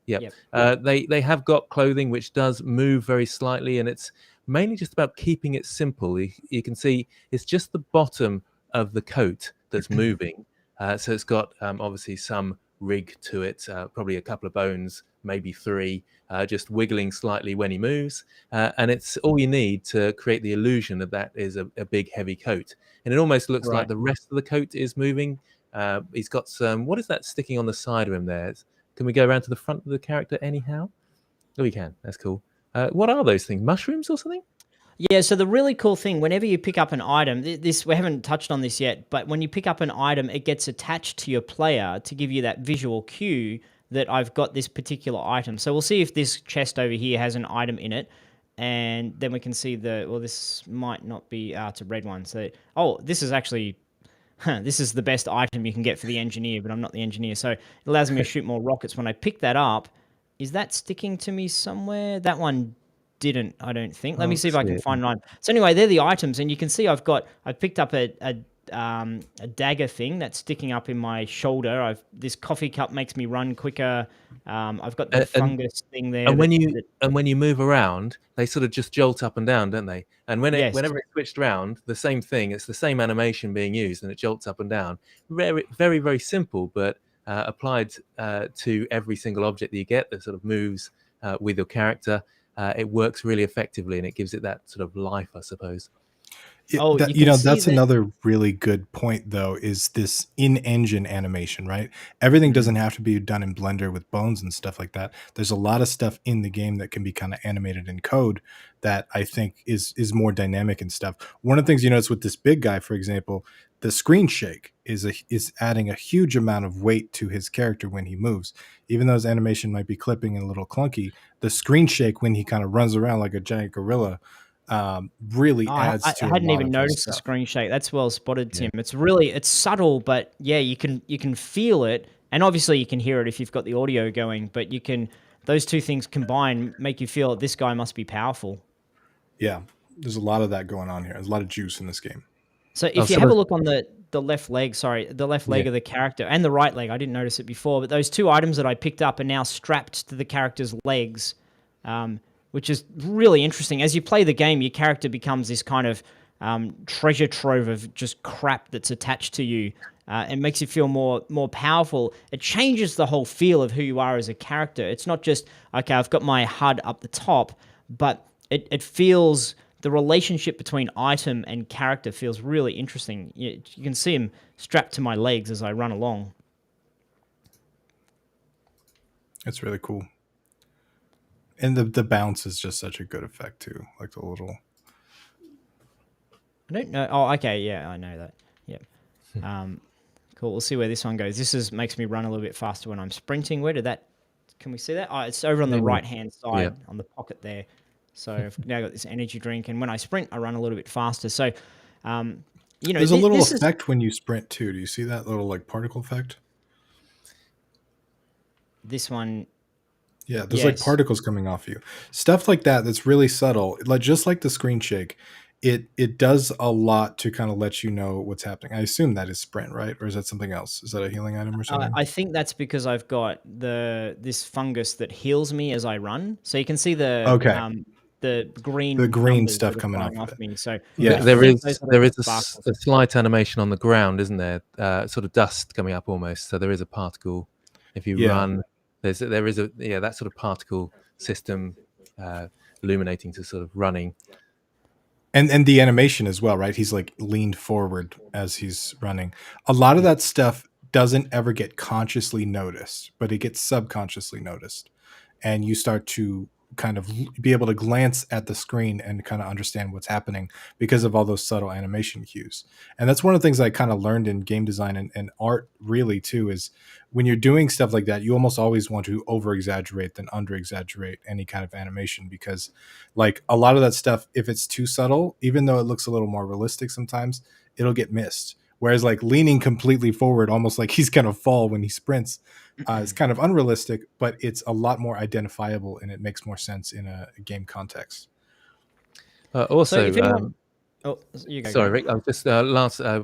Yeah. Yep. They have got clothing which does move very slightly, and it's mainly just about keeping it simple. You can see it's just the bottom of the coat that's moving. So it's got obviously some rig to it, probably a couple of bones, maybe three, just wiggling slightly when he moves. And it's all you need to create the illusion that that is a big, heavy coat. And it almost looks like the rest of the coat is moving. He's got some, what is that sticking on the side of him there? Can we go around to the front of the character anyhow? Oh, we can. That's cool. What are those things? Mushrooms or something? Yeah, so the really cool thing, whenever you pick up an item, this we haven't touched on this yet, but when you pick up an item, it gets attached to your player to give you that visual cue that I've got this particular item. So we'll see if this chest over here has an item in it, and then we can see well, this might not be, it's a red one. So, this is actually, this is the best item you can get for the engineer, but I'm not the engineer. So it allows me to shoot more rockets. When I pick that up, is that sticking to me somewhere? That one didn't, I don't think. Let me see if I can find an item. So anyway, they're the items, and you can see I've picked up a dagger thing that's sticking up in my shoulder. This coffee cup makes me run quicker. I've got the fungus thing there. And when you move around, they sort of just jolt up and down, don't they? And whenever it's switched around, the same thing. It's the same animation being used, and it jolts up and down. Very, very, very simple, but applied to every single object that you get that sort of moves with your character. It works really effectively, and it gives it that sort of life, I suppose. That's another really good point, though, is this in-engine animation, right? Everything doesn't have to be done in Blender with bones and stuff like that. There's a lot of stuff in the game that can be kind of animated in code that I think is more dynamic and stuff. One of the things you notice with this big guy, for example, the screen shake is adding a huge amount of weight to his character when he moves. Even though his animation might be clipping and a little clunky, the screen shake when he kind of runs around like a giant gorilla really adds to. I hadn't even noticed the screen shake. That's well spotted, Tim. It's subtle, but yeah, you can feel it, and obviously you can hear it if you've got the audio going. But those two things combined make you feel that this guy must be powerful. Yeah, there's a lot of that going on here. There's a lot of juice in this game. So if you have a look on the left leg, the left leg of the character, and the right leg, I didn't notice it before, but those two items that I picked up are now strapped to the character's legs. Which is really interesting. As you play the game, your character becomes this kind of treasure trove of just crap that's attached to you. It makes you feel more powerful. It changes the whole feel of who you are as a character. It's not just, okay, I've got my HUD up the top, but it feels, the relationship between item and character feels really interesting. You can see him strapped to my legs as I run along. It's really cool. And the bounce is just such a good effect too. Like the little... I don't know. Oh, okay. Yeah, I know that. Yeah. Cool. We'll see where this one goes. This makes me run a little bit faster when I'm sprinting. Where did that... Can we see that? Oh, it's over on the right-hand side, on the pocket there. So I've now got this energy drink, and when I sprint, I run a little bit faster. So, there's a little effect when you sprint too. Do you see that little like particle effect? This one... Yeah, there's like particles coming off you. Stuff like that that's really subtle. Like just like the screen shake, it does a lot to kind of let you know what's happening. I assume that is sprint, right? Or is that something else? Is that a healing item or something? I think that's because I've got this fungus that heals me as I run. So you can see the green stuff coming off me. So yeah, there is a slight animation on the ground, isn't there? Sort of dust coming up almost. So there is a particle. If you run, there is that sort of particle system illuminating to sort of running. And the animation as well, right? He's like leaned forward as he's running. A lot of that stuff doesn't ever get consciously noticed, but it gets subconsciously noticed. And you start to kind of be able to glance at the screen and kind of understand what's happening because of all those subtle animation cues. And that's one of the things I kind of learned in game design and art really too, is when you're doing stuff like that, you almost always want to over exaggerate than under exaggerate any kind of animation, because like a lot of that stuff, if it's too subtle, even though it looks a little more realistic sometimes, it'll get missed. Whereas like leaning completely forward, almost like he's going to fall when he sprints, is kind of unrealistic, but it's a lot more identifiable and it makes more sense in a game context. Also, you go. Sorry, Rick. I was just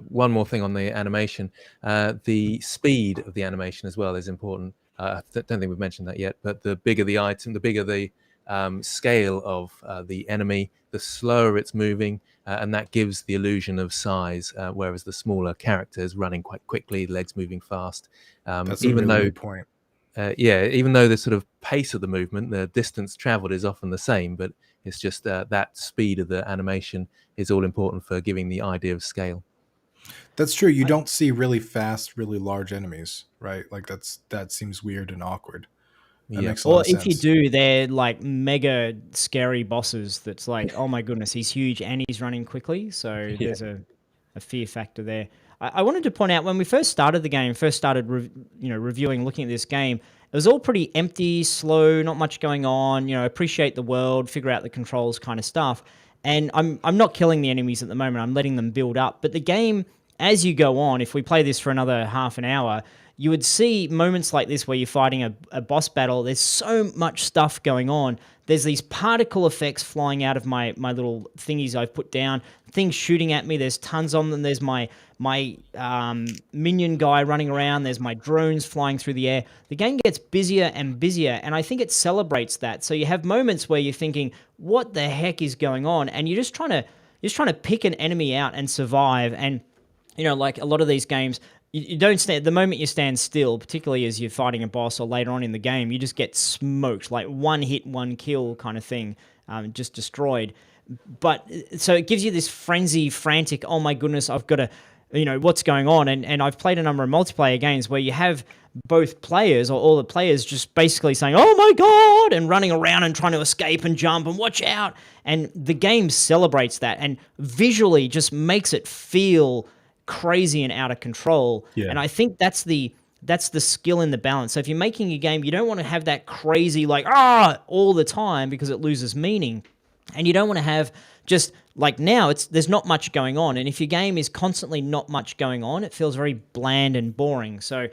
one more thing on the animation. The speed of the animation as well is important. I don't think we've mentioned that yet, but the bigger the item, the bigger the scale of the enemy, the slower it's moving, and that gives the illusion of size, whereas the smaller characters running quite quickly, legs moving fast. That's even a really good point. Even though the sort of pace of the movement, the distance traveled is often the same, but it's just that speed of the animation is all important for giving the idea of scale. That's true. You don't see really fast, really large enemies, right? Like that seems weird and awkward. That makes a lot of sense. If you do, they're like mega scary bosses. That's like, oh my goodness, he's huge and he's running quickly. So there's a fear factor there. I wanted to point out, when we first started the game, reviewing, looking at this game, it was all pretty empty, slow, not much going on. Appreciate the world, figure out the controls, kind of stuff. And I'm not killing the enemies at the moment. I'm letting them build up. But the game, as you go on, if we play this for another half an hour, you would see moments like this where you're fighting a boss battle. There's so much stuff going on. There's these particle effects flying out of my little thingies I've put down, things shooting at me. There's tons of them. There's my minion guy running around. There's my drones flying through the air. The game gets busier and busier, and I think it celebrates that. So you have moments where you're thinking, what the heck is going on? And you're just trying to pick an enemy out and survive. And, like a lot of these games, you don't stand, the moment you stand still, particularly as you're fighting a boss or later on in the game, you just get smoked, like one hit, one kill kind of thing, just destroyed. But so it gives you this frantic, oh my goodness, I've got to, what's going on? And I've played a number of multiplayer games where you have both players or all the players just basically saying, oh my God, and running around and trying to escape and jump and watch out. And the game celebrates that and visually just makes it feel crazy and out of control. And I think that's the skill in the balance. So if you're making a game, you don't want to have that crazy all the time, because it loses meaning. And you don't want to have just like now there's not much going on. And if your game is constantly not much going on, it feels very bland and boring. So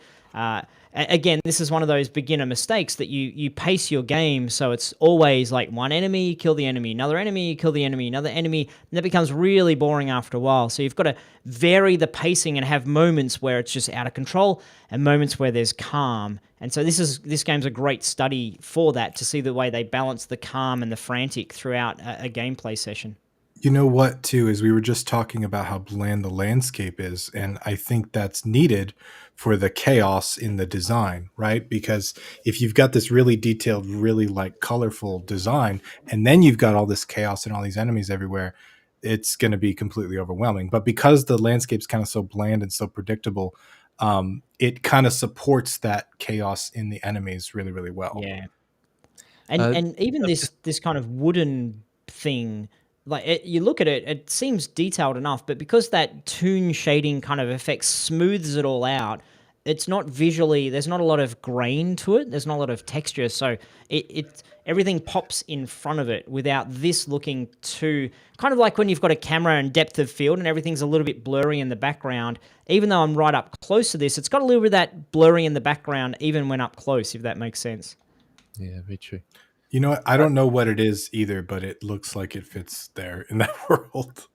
again, this is one of those beginner mistakes that you pace your game so it's always like one enemy, kill the enemy, another enemy, kill the enemy, another enemy, and that becomes really boring after a while. So you've got to vary the pacing and have moments where it's just out of control and moments where there's calm. And so this game's a great study for that, to see the way they balance the calm and the frantic throughout a gameplay session. You know what, too, is we were just talking about how bland the landscape is, and I think that's needed for the chaos in the design, right? Because if you've got this really detailed, really like colorful design, and then you've got all this chaos and all these enemies everywhere, it's going to be completely overwhelming. But because the landscape's kind of so bland and so predictable, it kind of supports that chaos in the enemies really, really well. Yeah. And even I've this kind of wooden thing, like you look at it, it seems detailed enough, but because that toon shading kind of effect smooths it all out, it's not visually. There's not a lot of grain to it. There's not a lot of texture, so it everything pops in front of it without this looking too kind of like when you've got a camera and depth of field and everything's a little bit blurry in the background. Even though I'm right up close to this, it's got a little bit of that blurry in the background, even when up close, if that makes sense. Yeah, very true. You know what? I don't know what it is either, but it looks like it fits there in that world.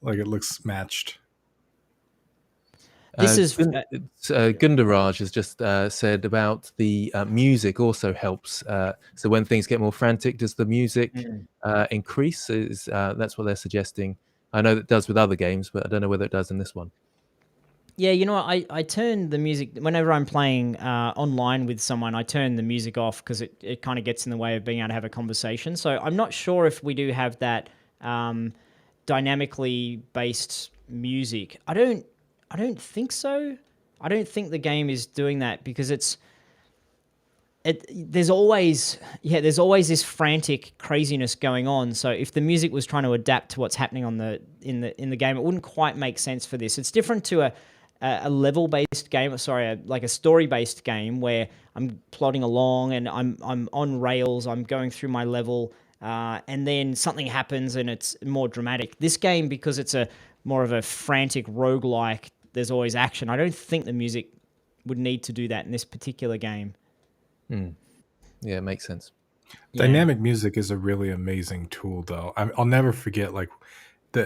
Like it looks matched. This is Gundaraj has just said about the music also helps. So when things get more frantic, does the music increase? That's what they're suggesting. I know that does with other games, but I don't know whether it does in this one. Yeah, you know what? I turn the music whenever I'm playing online with someone. I turn the music off because it kind of gets in the way of being able to have a conversation. So I'm not sure if we do have that dynamically based music. I don't think so. I don't think the game is doing that because there's always this frantic craziness going on. So if the music was trying to adapt to what's happening in the game, it wouldn't quite make sense for this. It's different to a level based game, like a story based game where I'm plodding along and I'm on rails, I'm going through my level, and then something happens and it's more dramatic. This game, because it's a more of a frantic roguelike, there's always action. I don't think the music would need to do that in this particular game. Yeah, it makes sense. Yeah. Dynamic music is a really amazing tool, though. I'll never forget, like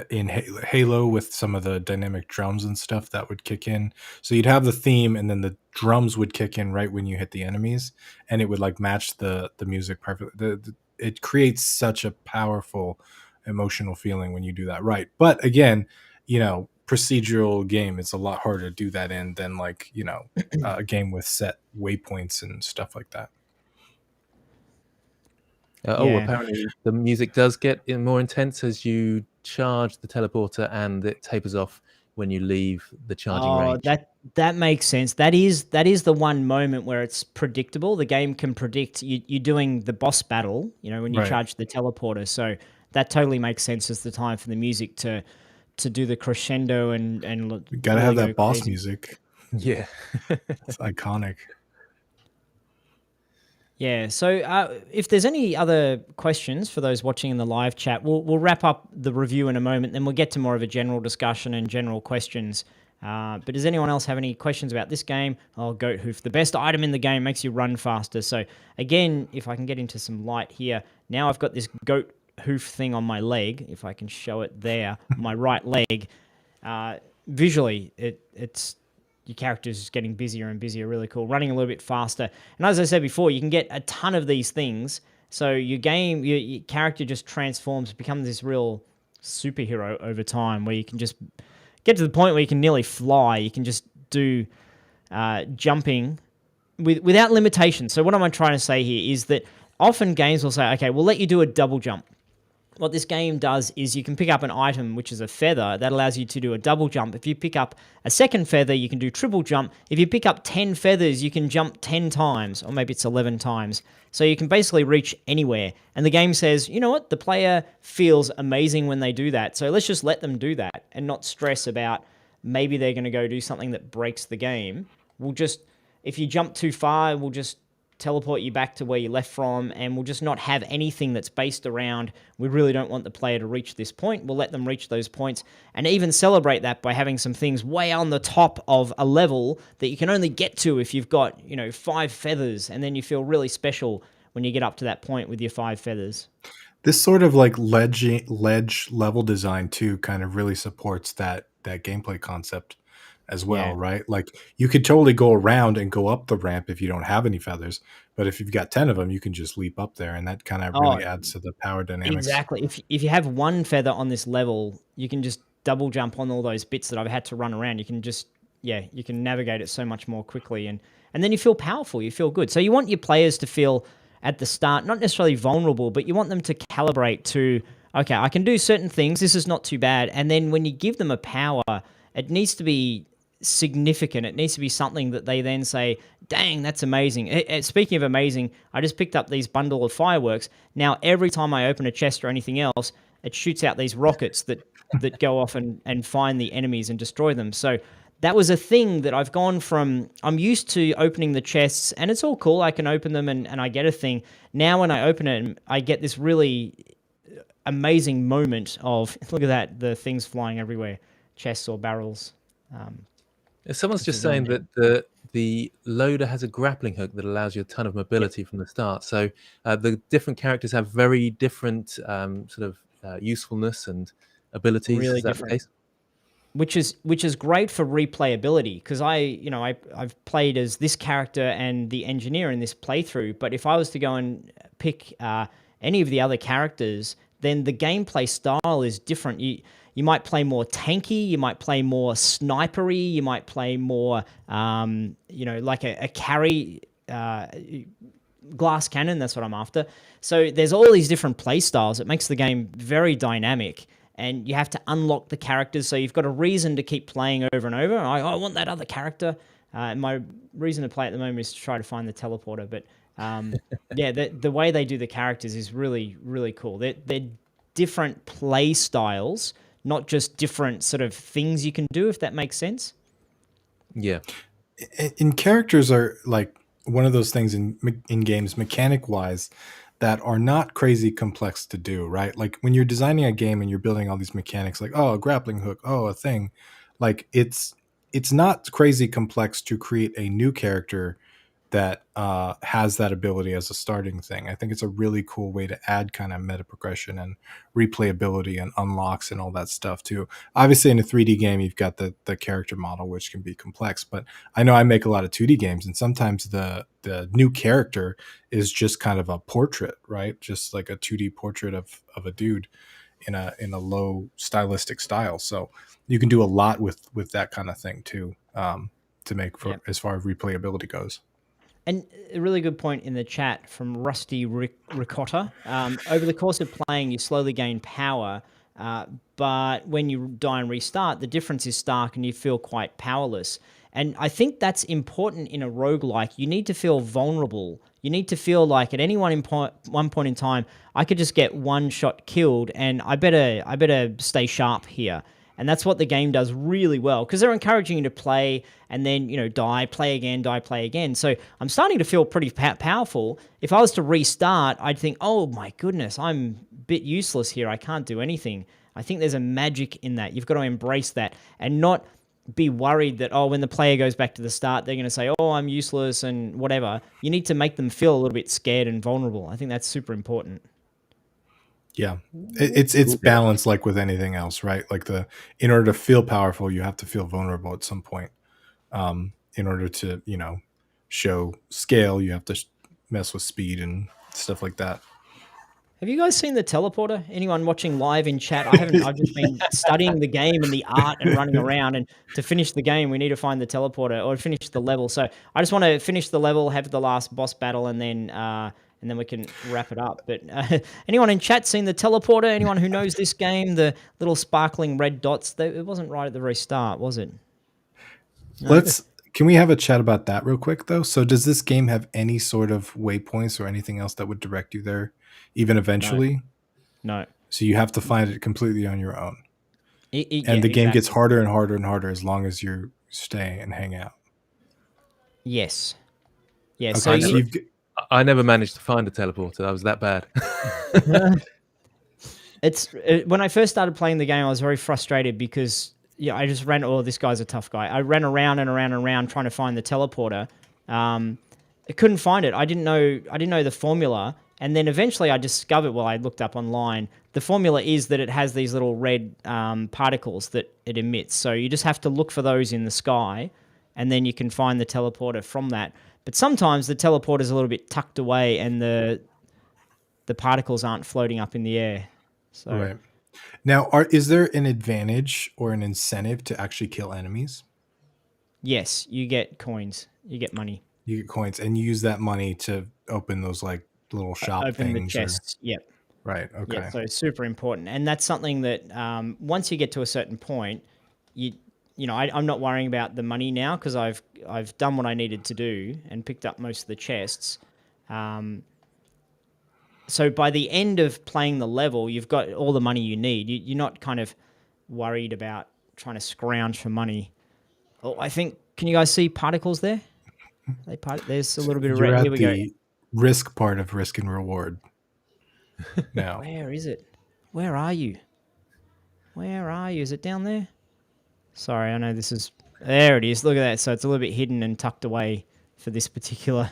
in Halo with some of the dynamic drums and stuff that would kick in. So you'd have the theme, and then the drums would kick in right when you hit the enemies, and it would like match the music perfectly. It creates such a powerful emotional feeling when you do that right. But again, procedural game, it's a lot harder to do that in than like a game with set waypoints and stuff like that. Apparently the music does get more intense as you charge the teleporter, and it tapers off when you leave the charging range. That makes sense. That is the one moment where it's predictable. The game can predict you're doing the boss battle, when you Right. charge the teleporter. So that totally makes sense as the time for the music to do the crescendo and You gotta really have that go boss crazy. music. Yeah. It's iconic. Yeah. So if there's any other questions for those watching in the live chat, we'll wrap up the review in a moment. Then we'll get to more of a general discussion and general questions. But does anyone else have any questions about this game? Oh, Goat Hoof, the best item in the game, makes you run faster. So again, if I can get into some light here, now I've got this Goat Hoof thing on my leg. If I can show it there, my right leg. Visually, it's your character's just getting busier and busier, really cool, running a little bit faster. And as I said before, you can get a ton of these things. So your character just transforms, becomes this real superhero over time, where you can just get to the point where you can nearly fly. You can just do jumping without limitations. So what am I trying to say here is that often games will say, okay, we'll let you do a double jump. What this game does is you can pick up an item, which is a feather, that allows you to do a double jump. If you pick up a second feather, you can do triple jump. If you pick up 10 feathers, you can jump 10 times, or maybe it's 11 times. So you can basically reach anywhere. And the game says, you know what, the player feels amazing when they do that, so let's just let them do that and not stress about maybe they're going to go do something that breaks the game. If you jump too far, we'll just teleport you back to where you left from, and we'll just not have anything that's based around, we really don't want the player to reach this point. We'll let them reach those points, and even celebrate that by having some things way on the top of a level that you can only get to if you've got 5 feathers, and then you feel really special when you get up to that point with your 5 feathers. This sort of like ledge level design too kind of really supports that gameplay concept. as well, Yeah. right? Like you could totally go around and go up the ramp if you don't have any feathers, but if you've got 10 of them, you can just leap up there, and that kind of Oh, really adds to the power dynamics. exactly. If you have one feather on this level, you can just double jump on all those bits that I've had to run around. You can just, yeah, you can navigate it so much more quickly, and then you feel powerful. You feel good. So you want your players to feel at the start not necessarily vulnerable, but you want them to calibrate to, okay, I can do certain things. This is not too bad. And then when you give them a power, it needs to be significant. It needs to be something that they then say, dang, that's amazing. Speaking of amazing, I just picked up these bundle of fireworks. Now, every time I open a chest or anything else, it shoots out these rockets that go off and find the enemies and destroy them. So that was a thing that I've gone from, I'm used to opening the chests, and it's all cool. I can open them and I get a thing. Now when I open it, I get this really amazing moment of, look at that, the things flying everywhere, chests or barrels. Someone's Which just is really saying neat. that the loader has a grappling hook that allows you a ton of mobility from the start. So the different characters have very different sort of usefulness and abilities. Really Is that the different. case? Which is great for replayability, because I've played as this character and the engineer in this playthrough, but if I was to go and pick any of the other characters, then the gameplay style is different. You might play more tanky, you might play more snipery, you might play more like a carry glass cannon. That's what I'm after. So there's all these different play styles. It makes the game very dynamic, and you have to unlock the characters. So you've got a reason to keep playing over and over. I want that other character. My reason to play at the moment is to try to find the teleporter. But yeah, the way they do the characters is really, really cool. They're different play styles, not just different sort of things you can do, if that makes sense. Yeah. And characters are like one of those things in games mechanic wise that are not crazy complex to do, right? Like when you're designing a game and you're building all these mechanics, like, oh, a grappling hook, oh, a thing, like it's not crazy complex to create a new character that has that ability as a starting thing. I think it's a really cool way to add kind of meta progression and replayability and unlocks and all that stuff too. Obviously, in a 3D game, you've got the character model, which can be complex. But I know I make a lot of 2D games, and sometimes the new character is just kind of a portrait, right? Just like a 2D portrait of a dude in a low stylistic style. So you can do a lot with that kind of thing too, to make for as far as replayability goes. And a really good point in the chat from Rusty Ricotta. Over the course of playing, you slowly gain power, but when you die and restart, the difference is stark and you feel quite powerless. And I think that's important in a roguelike. You need to feel vulnerable. You need to feel like at any one point in time, I could just get one shot killed, and I better stay sharp here. And that's what the game does really well, because they're encouraging you to play and then, die, play again, die, play again. So I'm starting to feel pretty powerful. If I was to restart, I'd think, oh my goodness, I'm a bit useless here. I can't do anything. I think there's a magic in that. You've got to embrace that and not be worried that, oh, when the player goes back to the start, they're going to say, oh, I'm useless and whatever. You need to make them feel a little bit scared and vulnerable. I think that's super important. Yeah, it's balanced like with anything else, right? Like in order to feel powerful, you have to feel vulnerable at some point. In order to show scale, you have to mess with speed and stuff like that. Have you guys seen the teleporter? Anyone watching live in chat? I haven't. I've just been studying the game and the art and running around. And to finish the game, we need to find the teleporter or finish the level. So I just want to finish the level, have the last boss battle, and then we can wrap it up. But anyone in chat seen the teleporter? Anyone who knows this game? The little sparkling red dots. It wasn't right at the very start, was it? No? Can we have a chat about that real quick though? So does this game have any sort of waypoints or anything else that would direct you there, even eventually? No. So you have to find it completely on your own. And the game gets harder and harder and harder as long as you stay and hang out. Yes. Yeah. Okay, So I never managed to find a teleporter. I was that bad. When I first started playing the game, I was very frustrated because I just ran. Oh, this guy's a tough guy. I ran around and around and around trying to find the teleporter. I couldn't find it. I didn't know the formula, And then eventually I discovered, I looked up online, the formula is that it has these little red particles that it emits. So you just have to look for those in the sky, and then you can find the teleporter from that. But sometimes the teleporter is a little bit tucked away and the particles aren't floating up in the air. So Right. Now, is there an advantage or an incentive to actually kill enemies? yes, you get coins, you get money. You get coins, and you use that money to open those like little shop Open the things, or chests. Yep. right? Yeah, Okay. so it's super important, and that's something that once you get to a certain point, I'm not worrying about the money now because I've done what I needed to do and picked up most of the chests. So by the end of playing the level, you've got all the money you need. You're not kind of worried about trying to scrounge for money. Oh, I think, can you guys see particles there? There's a little bit of You're red. Here at we go. the risk part of risk and reward now. Where is it? Where are you? Where are you? Is it down there? Sorry, I know this is... There it is. Look at that. So it's a little bit hidden and tucked away for this particular...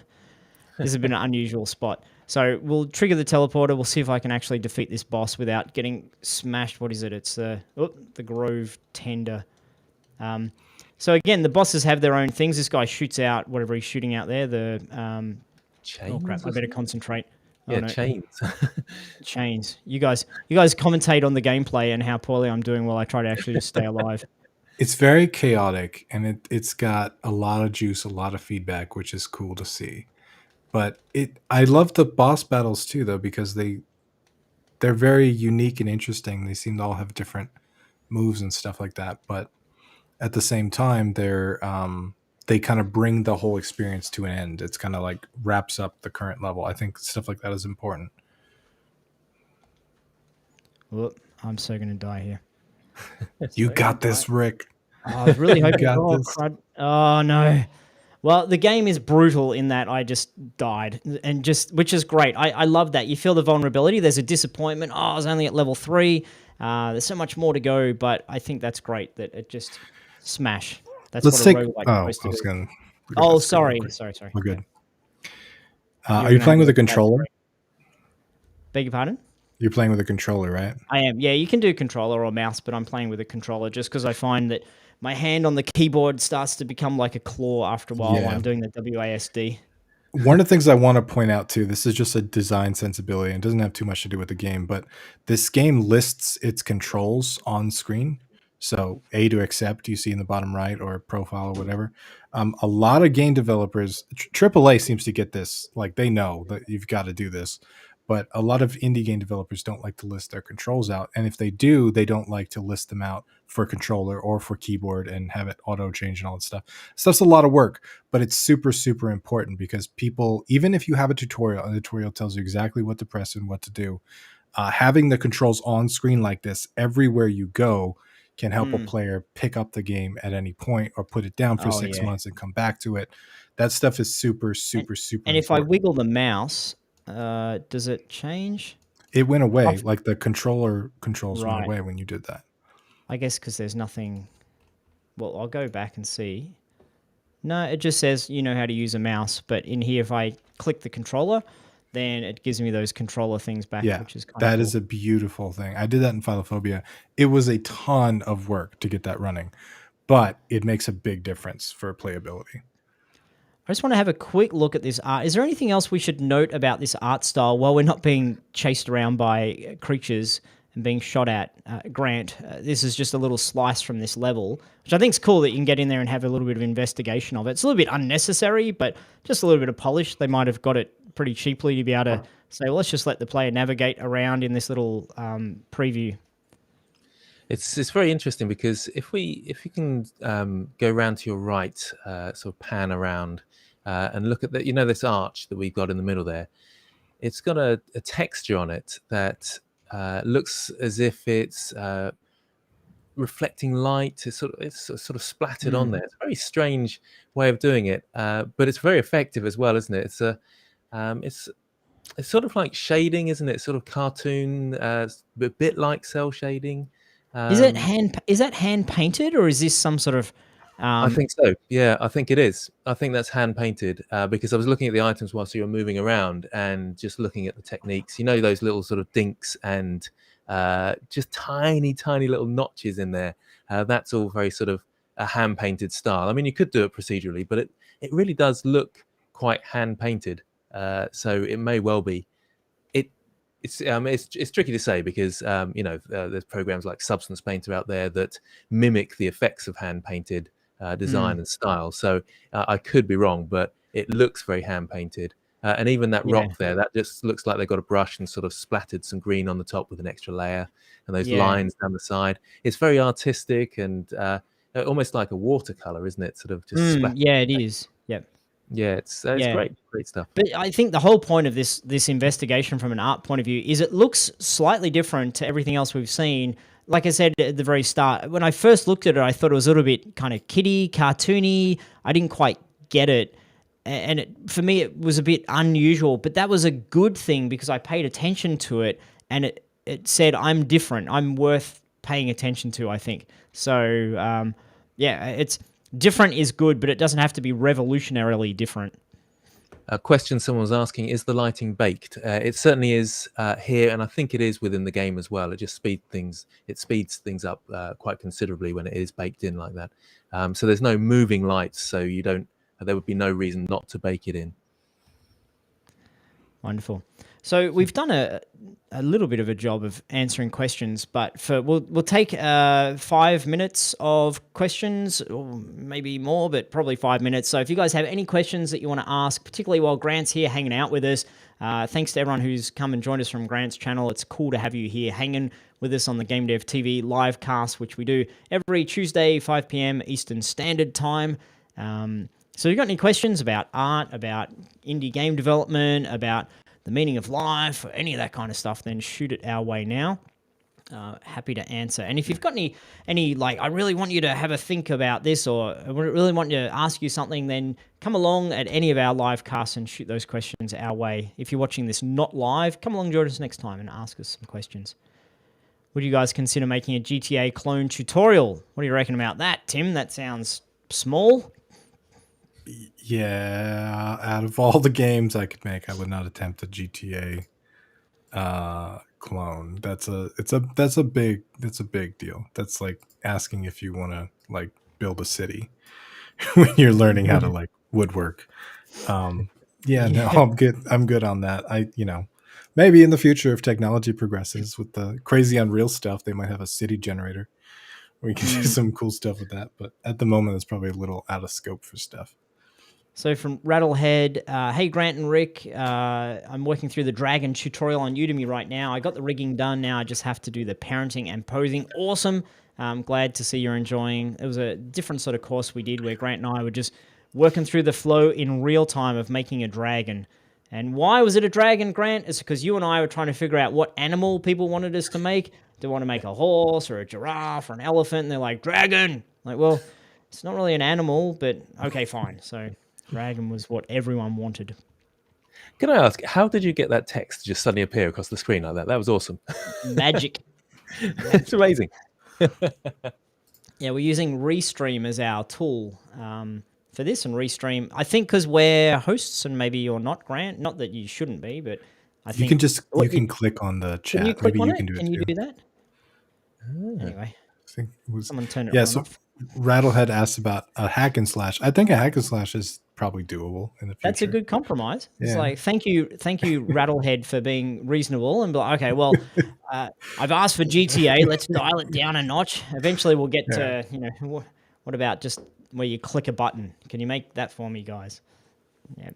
This has been an unusual spot. So we'll trigger the teleporter. We'll see if I can actually defeat this boss without getting smashed. What is it? It's the Grove Tender. So again, the bosses have their own things. This guy shoots out whatever he's shooting out there. Chains, oh crap! I better concentrate. Yeah, chains. Chains. You guys commentate on the gameplay and how poorly I'm doing while I try to actually just stay alive. It's very chaotic, and it's got a lot of juice, a lot of feedback, which is cool to see. But I love the boss battles too, though, because they're very unique and interesting. They seem to all have different moves and stuff like that. But at the same time, they kind of bring the whole experience to an end. It's kind of like wraps up the current level. I think stuff like that is important. Whoop, I'm so going to die here. You got this, Rick. Oh, I was really hoping... this. Crud. Oh, no. Well, the game is brutal in that I just died, which is great. I love that. You feel the vulnerability. There's a disappointment. Oh, I was only at level 3. There's so much more to go, but I think that's great that it just smash. That's Let's what a take... roguelike is supposed to do. Oh, sorry. We're good. Are you playing with a controller? Beg your pardon? You're playing with a controller, right? I am. Yeah, you can do controller or mouse, but I'm playing with a controller just because I find that my hand on the keyboard starts to become like a claw after a while while I'm doing the WASD. One of the things I want to point out too, this is just a design sensibility and doesn't have too much to do with the game, but this game lists its controls on screen. So A to accept, you see in the bottom right, or profile or whatever. A lot of game developers, AAA seems to get this, like they know that you've got to do this. But a lot of indie game developers don't like to list their controls out. And if they do, they don't like to list them out for controller or for keyboard and have it auto change and all that stuff. Stuff's a lot of work, but it's super, super important because people, even if you have a tutorial and the tutorial tells you exactly what to press and what to do, having the controls on screen like this everywhere you go can help a player pick up the game at any point or put it down for 6 months and come back to it. That stuff is super, super, super And if important. I wiggle the mouse... does it change? It went away. Like the controller controls Right. went away when you did that. I guess because there's nothing... Well, I'll go back and see. No, it just says you know how to use a mouse. But in here, if I click the controller, then it gives me those controller things back, which is kind of that cool. is a beautiful thing. I did that in Philophobia. It was a ton of work to get that running, but it makes a big difference for playability. I just want to have a quick look at this art. Is there anything else we should note about this art style while we're not being chased around by creatures and being shot at? Grant, this is just a little slice from this level, which I think is cool that you can get in there and have a little bit of investigation of it. It's a little bit unnecessary, but just a little bit of polish. They might have got it pretty cheaply to be able to say, well, let's just let the player navigate around in this little preview. It's very interesting because if we can go around to your right, sort of pan around and look at this arch that we've got in the middle there. It's got a texture on it that looks as if it's reflecting light. It's sort of splattered on there. It's a very strange way of doing it, but it's very effective as well, isn't it? It's sort of like shading, isn't it? Sort of cartoon, a bit like cel shading. Is that hand painted or is this some sort of I think so. Yeah, I think it is. I think that's hand painted because I was looking at the items whilst you were moving around and just looking at the techniques. You know, those little sort of dinks and just tiny, tiny little notches in there. That's all very sort of a hand painted style. I mean, you could do it procedurally, but it really does look quite hand painted. So it may well be. It's tricky to say because there's programs like Substance Painter out there that mimic the effects of hand painted design and style. So I could be wrong, but it looks very hand painted. And even that rock there, that just looks like they got a brush and sort of splattered some green on the top with an extra layer, and those lines down the side. It's very artistic and almost like a watercolor, isn't it? Sort of just splattered. Yeah, it is. Yep. Yeah, it's great stuff. But I think the whole point of this investigation from an art point of view is it looks slightly different to everything else we've seen. Like I said at the very start, when I first looked at it, I thought it was a little bit kind of kiddie, cartoony. I didn't quite get it. And for me, it was a bit unusual, but that was a good thing because I paid attention to it and it said, I'm different. I'm worth paying attention to, I think. So, it's different is good, but it doesn't have to be revolutionarily different. A question someone was asking, is the lighting baked? It certainly is here, and I think it is within the game as well. It just speeds things up quite considerably when it is baked in like that. So there's no moving lights, so there would be no reason not to bake it in. Wonderful. So we've done a little bit of a job of answering questions, but we'll take 5 minutes of questions, or maybe more, but probably 5 minutes. So if you guys have any questions that you want to ask, particularly while Grant's here hanging out with us, thanks to everyone who's come and joined us from Grant's channel. It's cool to have you here hanging with us on the GameDev.tv live cast, which we do every Tuesday, 5 p.m. Eastern Standard Time. So if you've got any questions about art, about indie game development, about the meaning of life, or any of that kind of stuff, then shoot it our way now. Happy to answer. And if you've got any like, I really want you to have a think about this, or I really want to ask you something, then come along at any of our live casts and shoot those questions our way. If you're watching this not live, come along, join us next time and ask us some questions. Would you guys consider making a GTA clone tutorial? What do you reckon about that, Tim? That sounds small. Yeah, out of all the games I could make, I would not attempt a GTA clone. That's a big deal. That's like asking if you want to like build a city when you're learning how to like woodwork. No, I'm good on that. Maybe in the future, if technology progresses with the crazy Unreal stuff, they might have a city generator. We can do some cool stuff with that, but at the moment, it's probably a little out of scope for stuff. So from Rattlehead, hey Grant and Rick, I'm working through the Dragon tutorial on Udemy right now. I got the rigging done now. I just have to do the parenting and posing. Awesome. I'm glad to see you're enjoying. It was a different sort of course we did where Grant and I were just working through the flow in real time of making a dragon. And why was it a dragon, Grant? It's because you and I were trying to figure out what animal people wanted us to make. Do they want to make a horse or a giraffe or an elephant? And they're like, dragon. Like, well, it's not really an animal, but okay, fine. So dragon was what everyone wanted. Can I ask, how did you get that text to just suddenly appear across the screen like that? That was awesome. Magic. It's amazing. Yeah, we're using Restream as our tool for this, and Restream, I think because we're hosts and maybe you're not, Grant. Not that you shouldn't be, but I think... You can click on the chat. Can you click on it? Can you do that? Anyway. I think it was... Someone turn it on so off. Rattlehead asked about a hack and slash. I think a hack and slash is probably doable in the future. That's a good compromise. It's like, thank you, Rattlehead, for being reasonable and be like, okay, well, I've asked for GTA. Let's dial it down a notch. Eventually, we'll get to, what about just where you click a button? Can you make that for me, guys? Yeah.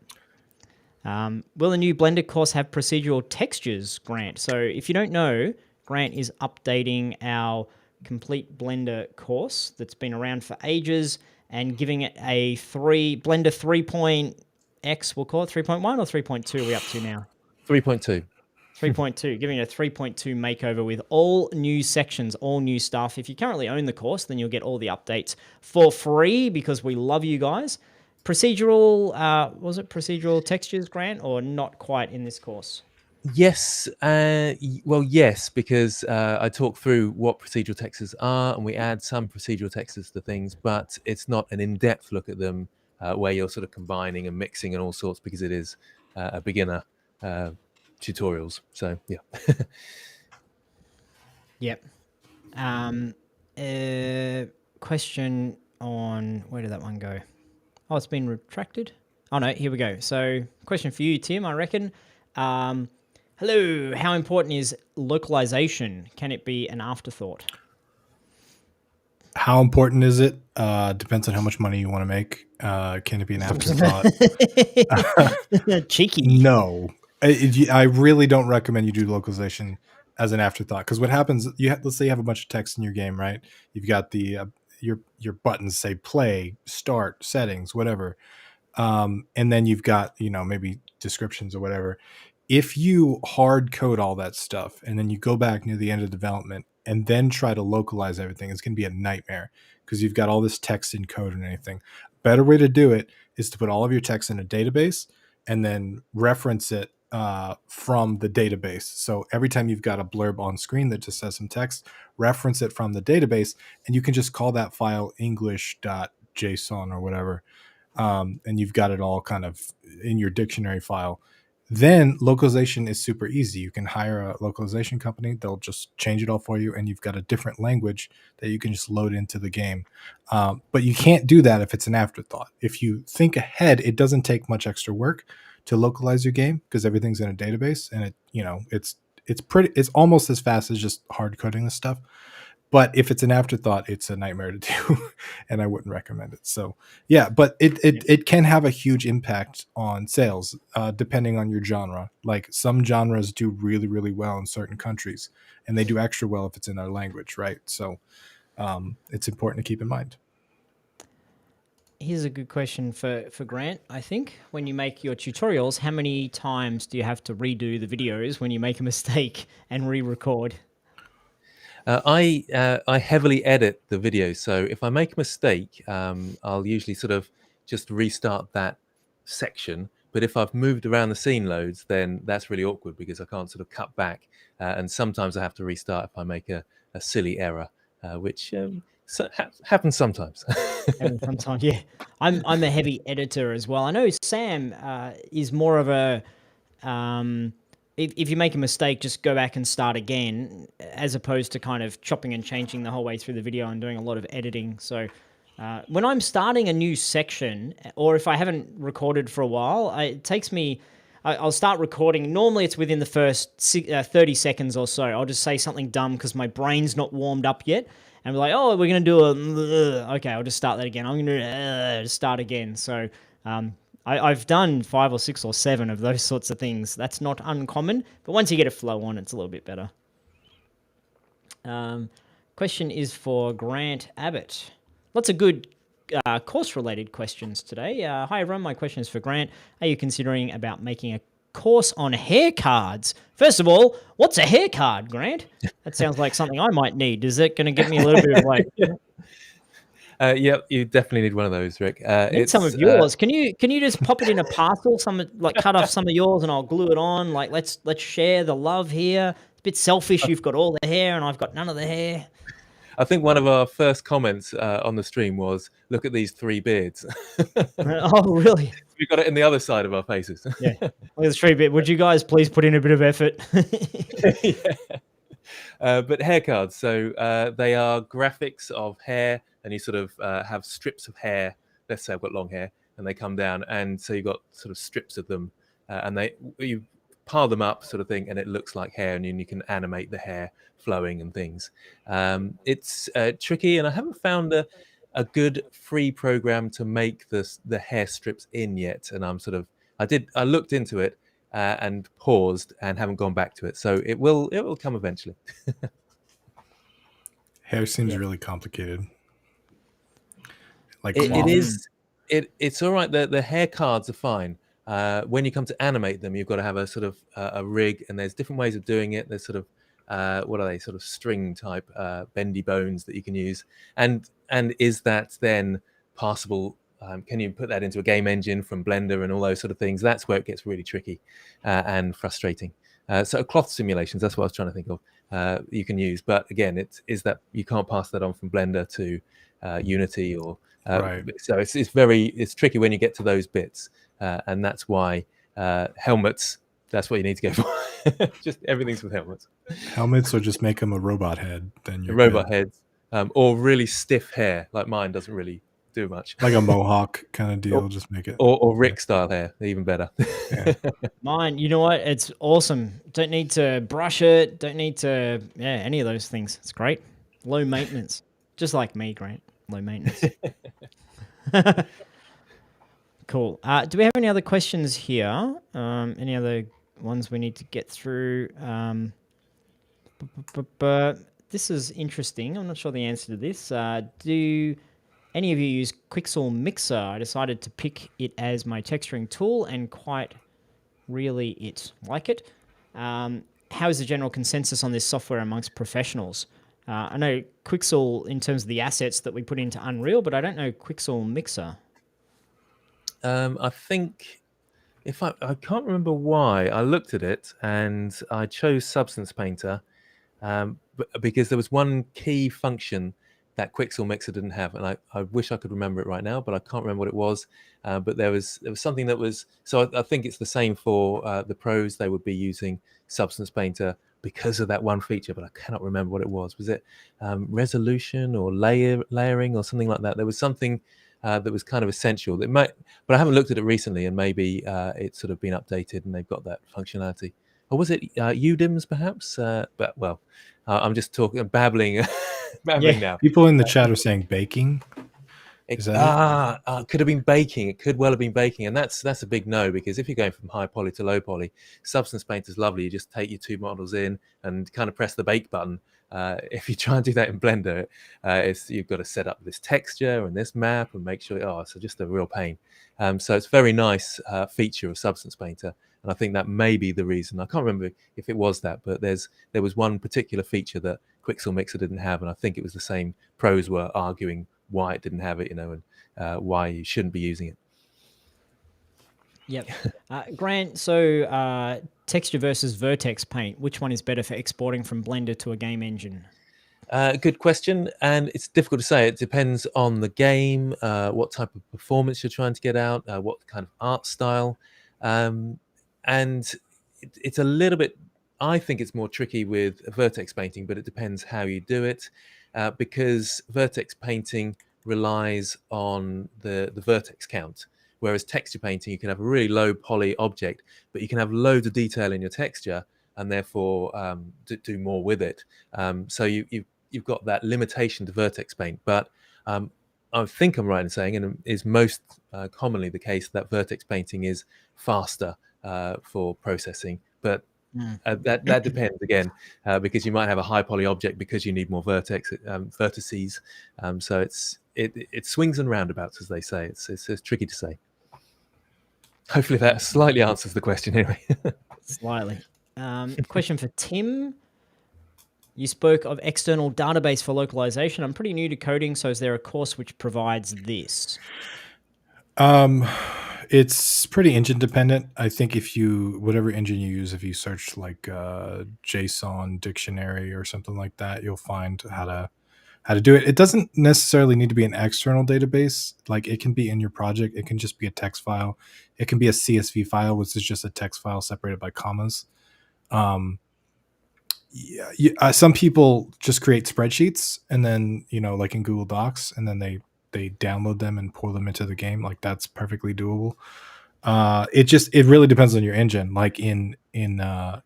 Will the new Blender course have procedural textures, Grant? So if you don't know, Grant is updating our complete Blender course that's been around for ages and giving it a Blender 3.x, we'll call it 3.1 or 3.2 are we up to now? 3.2. 3.2, giving it a 3.2 makeover with all new sections, all new stuff. If you currently own the course, then you'll get all the updates for free because we love you guys. Procedural, was it procedural textures, Grant, or not quite in this course? Yes, well, yes, because I talk through what procedural textures are, and we add some procedural textures to things, but it's not an in-depth look at them where you're sort of combining and mixing and all sorts, because it is a beginner tutorials. So yeah. Yep. Question on where did that one go? Oh, it's been retracted. Oh no, here we go. So, question for you, Tim. I reckon. Hello. How important is localization? Can it be an afterthought? How important is it? Depends on how much money you want to make. Can it be an afterthought? Cheeky. No, I really don't recommend you do localization as an afterthought, because what happens, let's say you have a bunch of text in your game, right? You've got the your buttons say play, start, settings, whatever, and then you've got, maybe descriptions or whatever. If you hard code all that stuff and then you go back near the end of development and then try to localize everything, it's going to be a nightmare, because you've got all this text in code and anything. Better way to do it is to put all of your text in a database and then reference it from the database. So every time you've got a blurb on screen that just says some text, reference it from the database, and you can just call that file english.json or whatever, and you've got it all kind of in your dictionary file. Then localization is super easy. You can hire a localization company. They'll just change it all for you, and you've got a different language that you can just load into the game. But you can't do that if it's an afterthought. If you think ahead, it doesn't take much extra work to localize your game, because everything's in a database, and it's almost as fast as just hard coding this stuff. But if it's an afterthought, it's a nightmare to do, and I wouldn't recommend it. So yeah, but it can have a huge impact on sales, depending on your genre. Like, some genres do really, really well in certain countries, and they do extra well if it's in our language, right? So it's important to keep in mind. Here's a good question for Grant. I think when you make your tutorials, how many times do you have to redo the videos when you make a mistake and re-record? I heavily edit the videos, so if I make a mistake, I'll usually sort of just restart that section. But if I've moved around the scene loads, then that's really awkward, because I can't sort of cut back, and sometimes I have to restart if I make a silly error, which happens sometimes. And sometimes, yeah, I'm a heavy editor as well. I know Sam is more of a if you make a mistake, just go back and start again, as opposed to kind of chopping and changing the whole way through the video and doing a lot of editing. So when I'm starting a new section, or if I haven't recorded for a while, it takes me. I'll start recording. Normally, it's within the first 30 seconds or so. I'll just say something dumb because my brain's not warmed up yet. And be like, oh, we're going to do a... Okay, I'll just start that again. I'm going to start again. So I've done 5 or 6 or 7 of those sorts of things. That's not uncommon. But once you get a flow on, it's a little bit better. Question is for Grant Abbitt. Lots of good course-related questions today. Hi, everyone. My question is for Grant. Are you considering about making a course on hair cards? First of all, what's a hair card, Grant? That sounds like something I might need. Is it going to give me a little bit of like... Yeah, you definitely need one of those, Rick. Need some of yours. Can you just pop it in a parcel? Cut off some of yours and I'll glue it on. Like, let's share the love here. It's a bit selfish. You've got all the hair and I've got none of the hair. I think one of our first comments on the stream was, "Look at these 3 beards." Oh, really? We got it in the other side of our faces. Yeah, look at the 3 beard. Would you guys please put in a bit of effort? Yeah. But hair cards, so they are graphics of hair, and you sort of have strips of hair. Let's say I've got long hair, and they come down, and so you've got sort of strips of them, and you pile them up, sort of thing, and it looks like hair, and you can animate the hair flowing and things. It's tricky, and I haven't found a good free program to make the hair strips in yet, and I looked into it and paused and haven't gone back to it, so it will come eventually. Hair seems really complicated. Like, it is. It's all right. The hair cards are fine. When you come to animate them, you've got to have a sort of a rig, and there's different ways of doing it. There's sort of what are they? Sort of string type bendy bones that you can use. And is that then passable? Can you put that into a game engine from Blender and all those sort of things? That's where it gets really tricky and frustrating. So cloth simulations, that's what I was trying to think of, you can use. But again, is that you can't pass that on from Blender to Unity, or Right. so it's tricky when you get to those bits, and that's why helmets. That's what you need to go for. Just everything's with helmets. Helmets, or just make them a robot head, then The you're robot good. heads, or really stiff hair, like mine doesn't really do much. Like a mohawk kind of or, deal. Just make it. or Rick style hair, even better. Yeah. Mine, you know what? It's awesome. Don't need to brush it. Don't need to, any of those things. It's great. Low maintenance. Just like me, Grant. Low maintenance. Cool. Do we have any other questions here? Any other ones we need to get through? But this is interesting. I'm not sure the answer to this. Do any of you use Quixel Mixer? I decided to pick it as my texturing tool and quite really like it. How is the general consensus on this software amongst professionals? I know Quixel in terms of the assets that we put into Unreal, but I don't know Quixel Mixer. I think I can't remember why I looked at it and I chose Substance Painter, because there was one key function that Quixel Mixer didn't have, and I wish I could remember it right now, but I can't remember what it was. But there was something that was, so I think it's the same for the pros. They would be using Substance Painter because of that one feature, but I cannot remember what it was. Was it resolution or layering or something like that? There was something that was kind of essential. It might, but I haven't looked at it recently, and maybe it's sort of been updated and they've got that functionality. Or was it UDIMS perhaps? But well, I'm just babbling now. People in the chat are saying baking. Is that it could have been baking. It could well have been baking, and that's a big no, because if you're going from high poly to low poly, Substance Painter is lovely. You just take your two models in and kind of press the bake button. If you try and do that in Blender, you've got to set up this texture and this map and make sure. So just a real pain. So it's a very nice feature of Substance Painter, and I think that may be the reason. I can't remember if it was that, but there was one particular feature that Quixel Mixer didn't have, and I think it was the same. Pros were arguing why it didn't have it, and why you shouldn't be using it. Yep. Grant, so texture versus vertex paint, which one is better for exporting from Blender to a game engine? Good question, and it's difficult to say. It depends on the game, what type of performance you're trying to get out, what kind of art style, and it's a little bit. I think it's more tricky with vertex painting, but it depends how you do it, because vertex painting relies on the vertex count, whereas texture painting, you can have a really low poly object, but you can have loads of detail in your texture, and therefore do more with it. So you've got that limitation to vertex paint, but I think I'm right in saying, and is most commonly the case, that vertex painting is faster for processing, but that depends again, because you might have a high poly object because you need more vertices. So it swings and roundabouts, as they say. It's tricky to say. Hopefully that slightly answers the question anyway. Slightly. Question for Tim. You spoke of external database for localization. I'm pretty new to coding, so is there a course which provides this? It's pretty engine dependent. I think whatever engine you use, if you search like JSON dictionary or something like that, you'll find how to do it. It doesn't necessarily need to be an external database. Like, it can be in your project. It can just be a text file. It can be a CSV file, which is just a text file separated by commas. Some people just create spreadsheets and then, like in Google Docs, and then they download them and pour them into the game. Like, that's perfectly doable. It really depends on your engine. Like in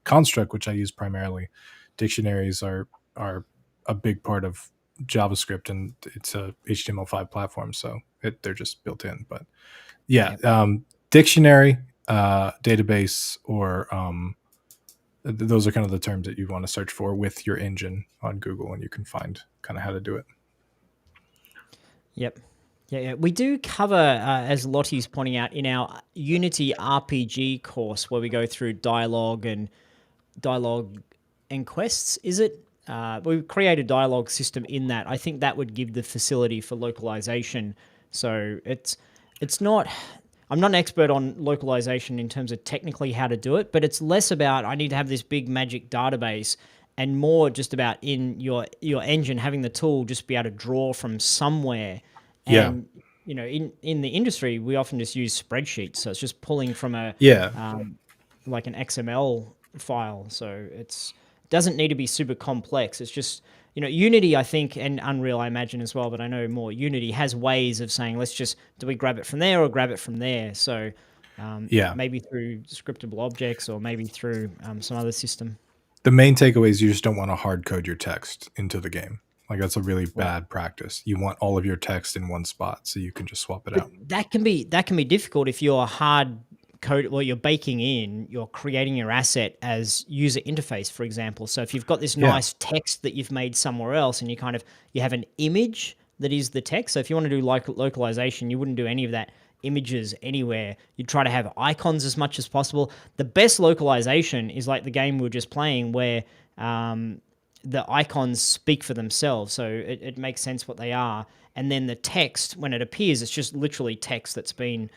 Construct, which I use primarily, dictionaries are a big part of JavaScript, and it's a HTML5 platform, so they're just built in. But dictionary, database, or those are kind of the terms that you want to search for with your engine on Google, and you can find kind of how to do it. Yep. Yeah. We do cover, as Lottie's pointing out, in our Unity RPG course, where we go through dialogue and quests. Is it? We create a dialogue system in that. I think that would give the facility for localization. So it's not. I'm not an expert on localization in terms of technically how to do it, but it's less about I need to have this big magic database and more just about in your engine having the tool just be able to draw from somewhere. Yeah. And in the industry, we often just use spreadsheets, so it's just pulling from a Yeah. like an XML file. So it doesn't need to be super complex. It's just Unity, I think, and Unreal, I imagine as well, but I know more. Unity has ways of saying, do we grab it from there or grab it from there? So Yeah. maybe through scriptable objects or maybe through some other system. The main takeaway is you just don't want to hard code your text into the game. Like that's a really bad practice. You want all of your text in one spot so you can just swap it out. That can be difficult if you're hard code, well, you're baking in, you're creating your asset as user interface, for example. So if you've got this nice text that you've made somewhere else and you have an image that is the text. So if you want to do localization, you wouldn't do any of that images anywhere. You'd try to have icons as much as possible. The best localization is like the game we were just playing where the icons speak for themselves. So it makes sense what they are. And then the text, when it appears, it's just literally text that's been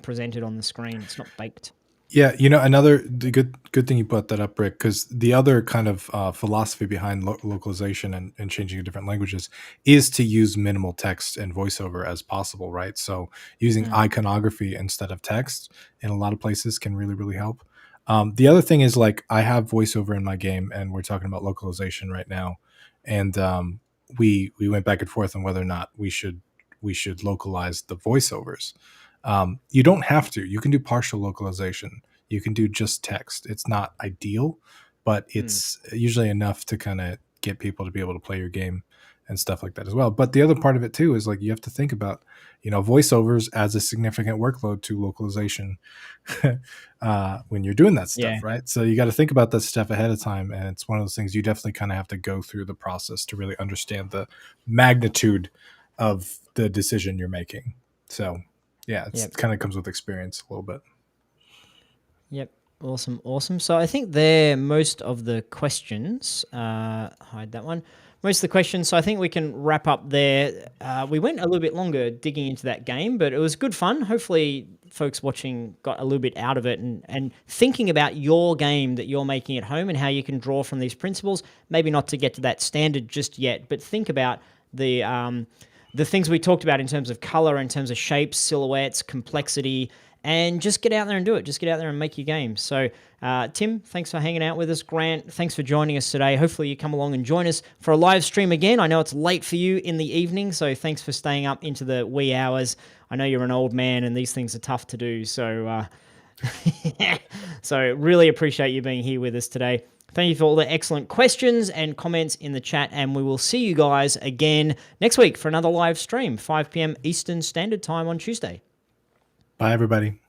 presented on the screen. It's not baked. Yeah, the good thing you brought that up, Rick, because the other kind of philosophy behind localization and changing to different languages is to use minimal text and voiceover as possible, right? So using iconography instead of text in a lot of places can really, really help. The other thing is like I have voiceover in my game, and we're talking about localization right now, and we went back and forth on whether or not we should localize the voiceovers. You don't have to. You can do partial localization. You can do just text. It's not ideal, but it's usually enough to kind of get people to be able to play your game and stuff like that as well. But the other part of it too is like you have to think about, voiceovers as a significant workload to localization when you're doing that stuff, right? So you got to think about that stuff ahead of time, and it's one of those things you definitely kind of have to go through the process to really understand the magnitude of the decision you're making. So yeah, it kind of comes with experience a little bit. Yep. Awesome. So I think they're most of the questions. Hide that one. Most of the questions. So I think we can wrap up there. We went a little bit longer digging into that game, but it was good fun. Hopefully folks watching got a little bit out of it and thinking about your game that you're making at home and how you can draw from these principles. Maybe not to get to that standard just yet, but think about the things we talked about in terms of color, in terms of shapes, silhouettes, complexity, and just get out there and do it. Just get out there and make your game. So, Tim, thanks for hanging out with us. Grant, thanks for joining us today. Hopefully you come along and join us for a live stream again. I know it's late for you in the evening, so thanks for staying up into the wee hours. I know you're an old man and these things are tough to do, so so really appreciate you being here with us today. Thank you for all the excellent questions and comments in the chat, and we will see you guys again next week for another live stream, 5 p.m. Eastern Standard Time on Tuesday. Bye, everybody.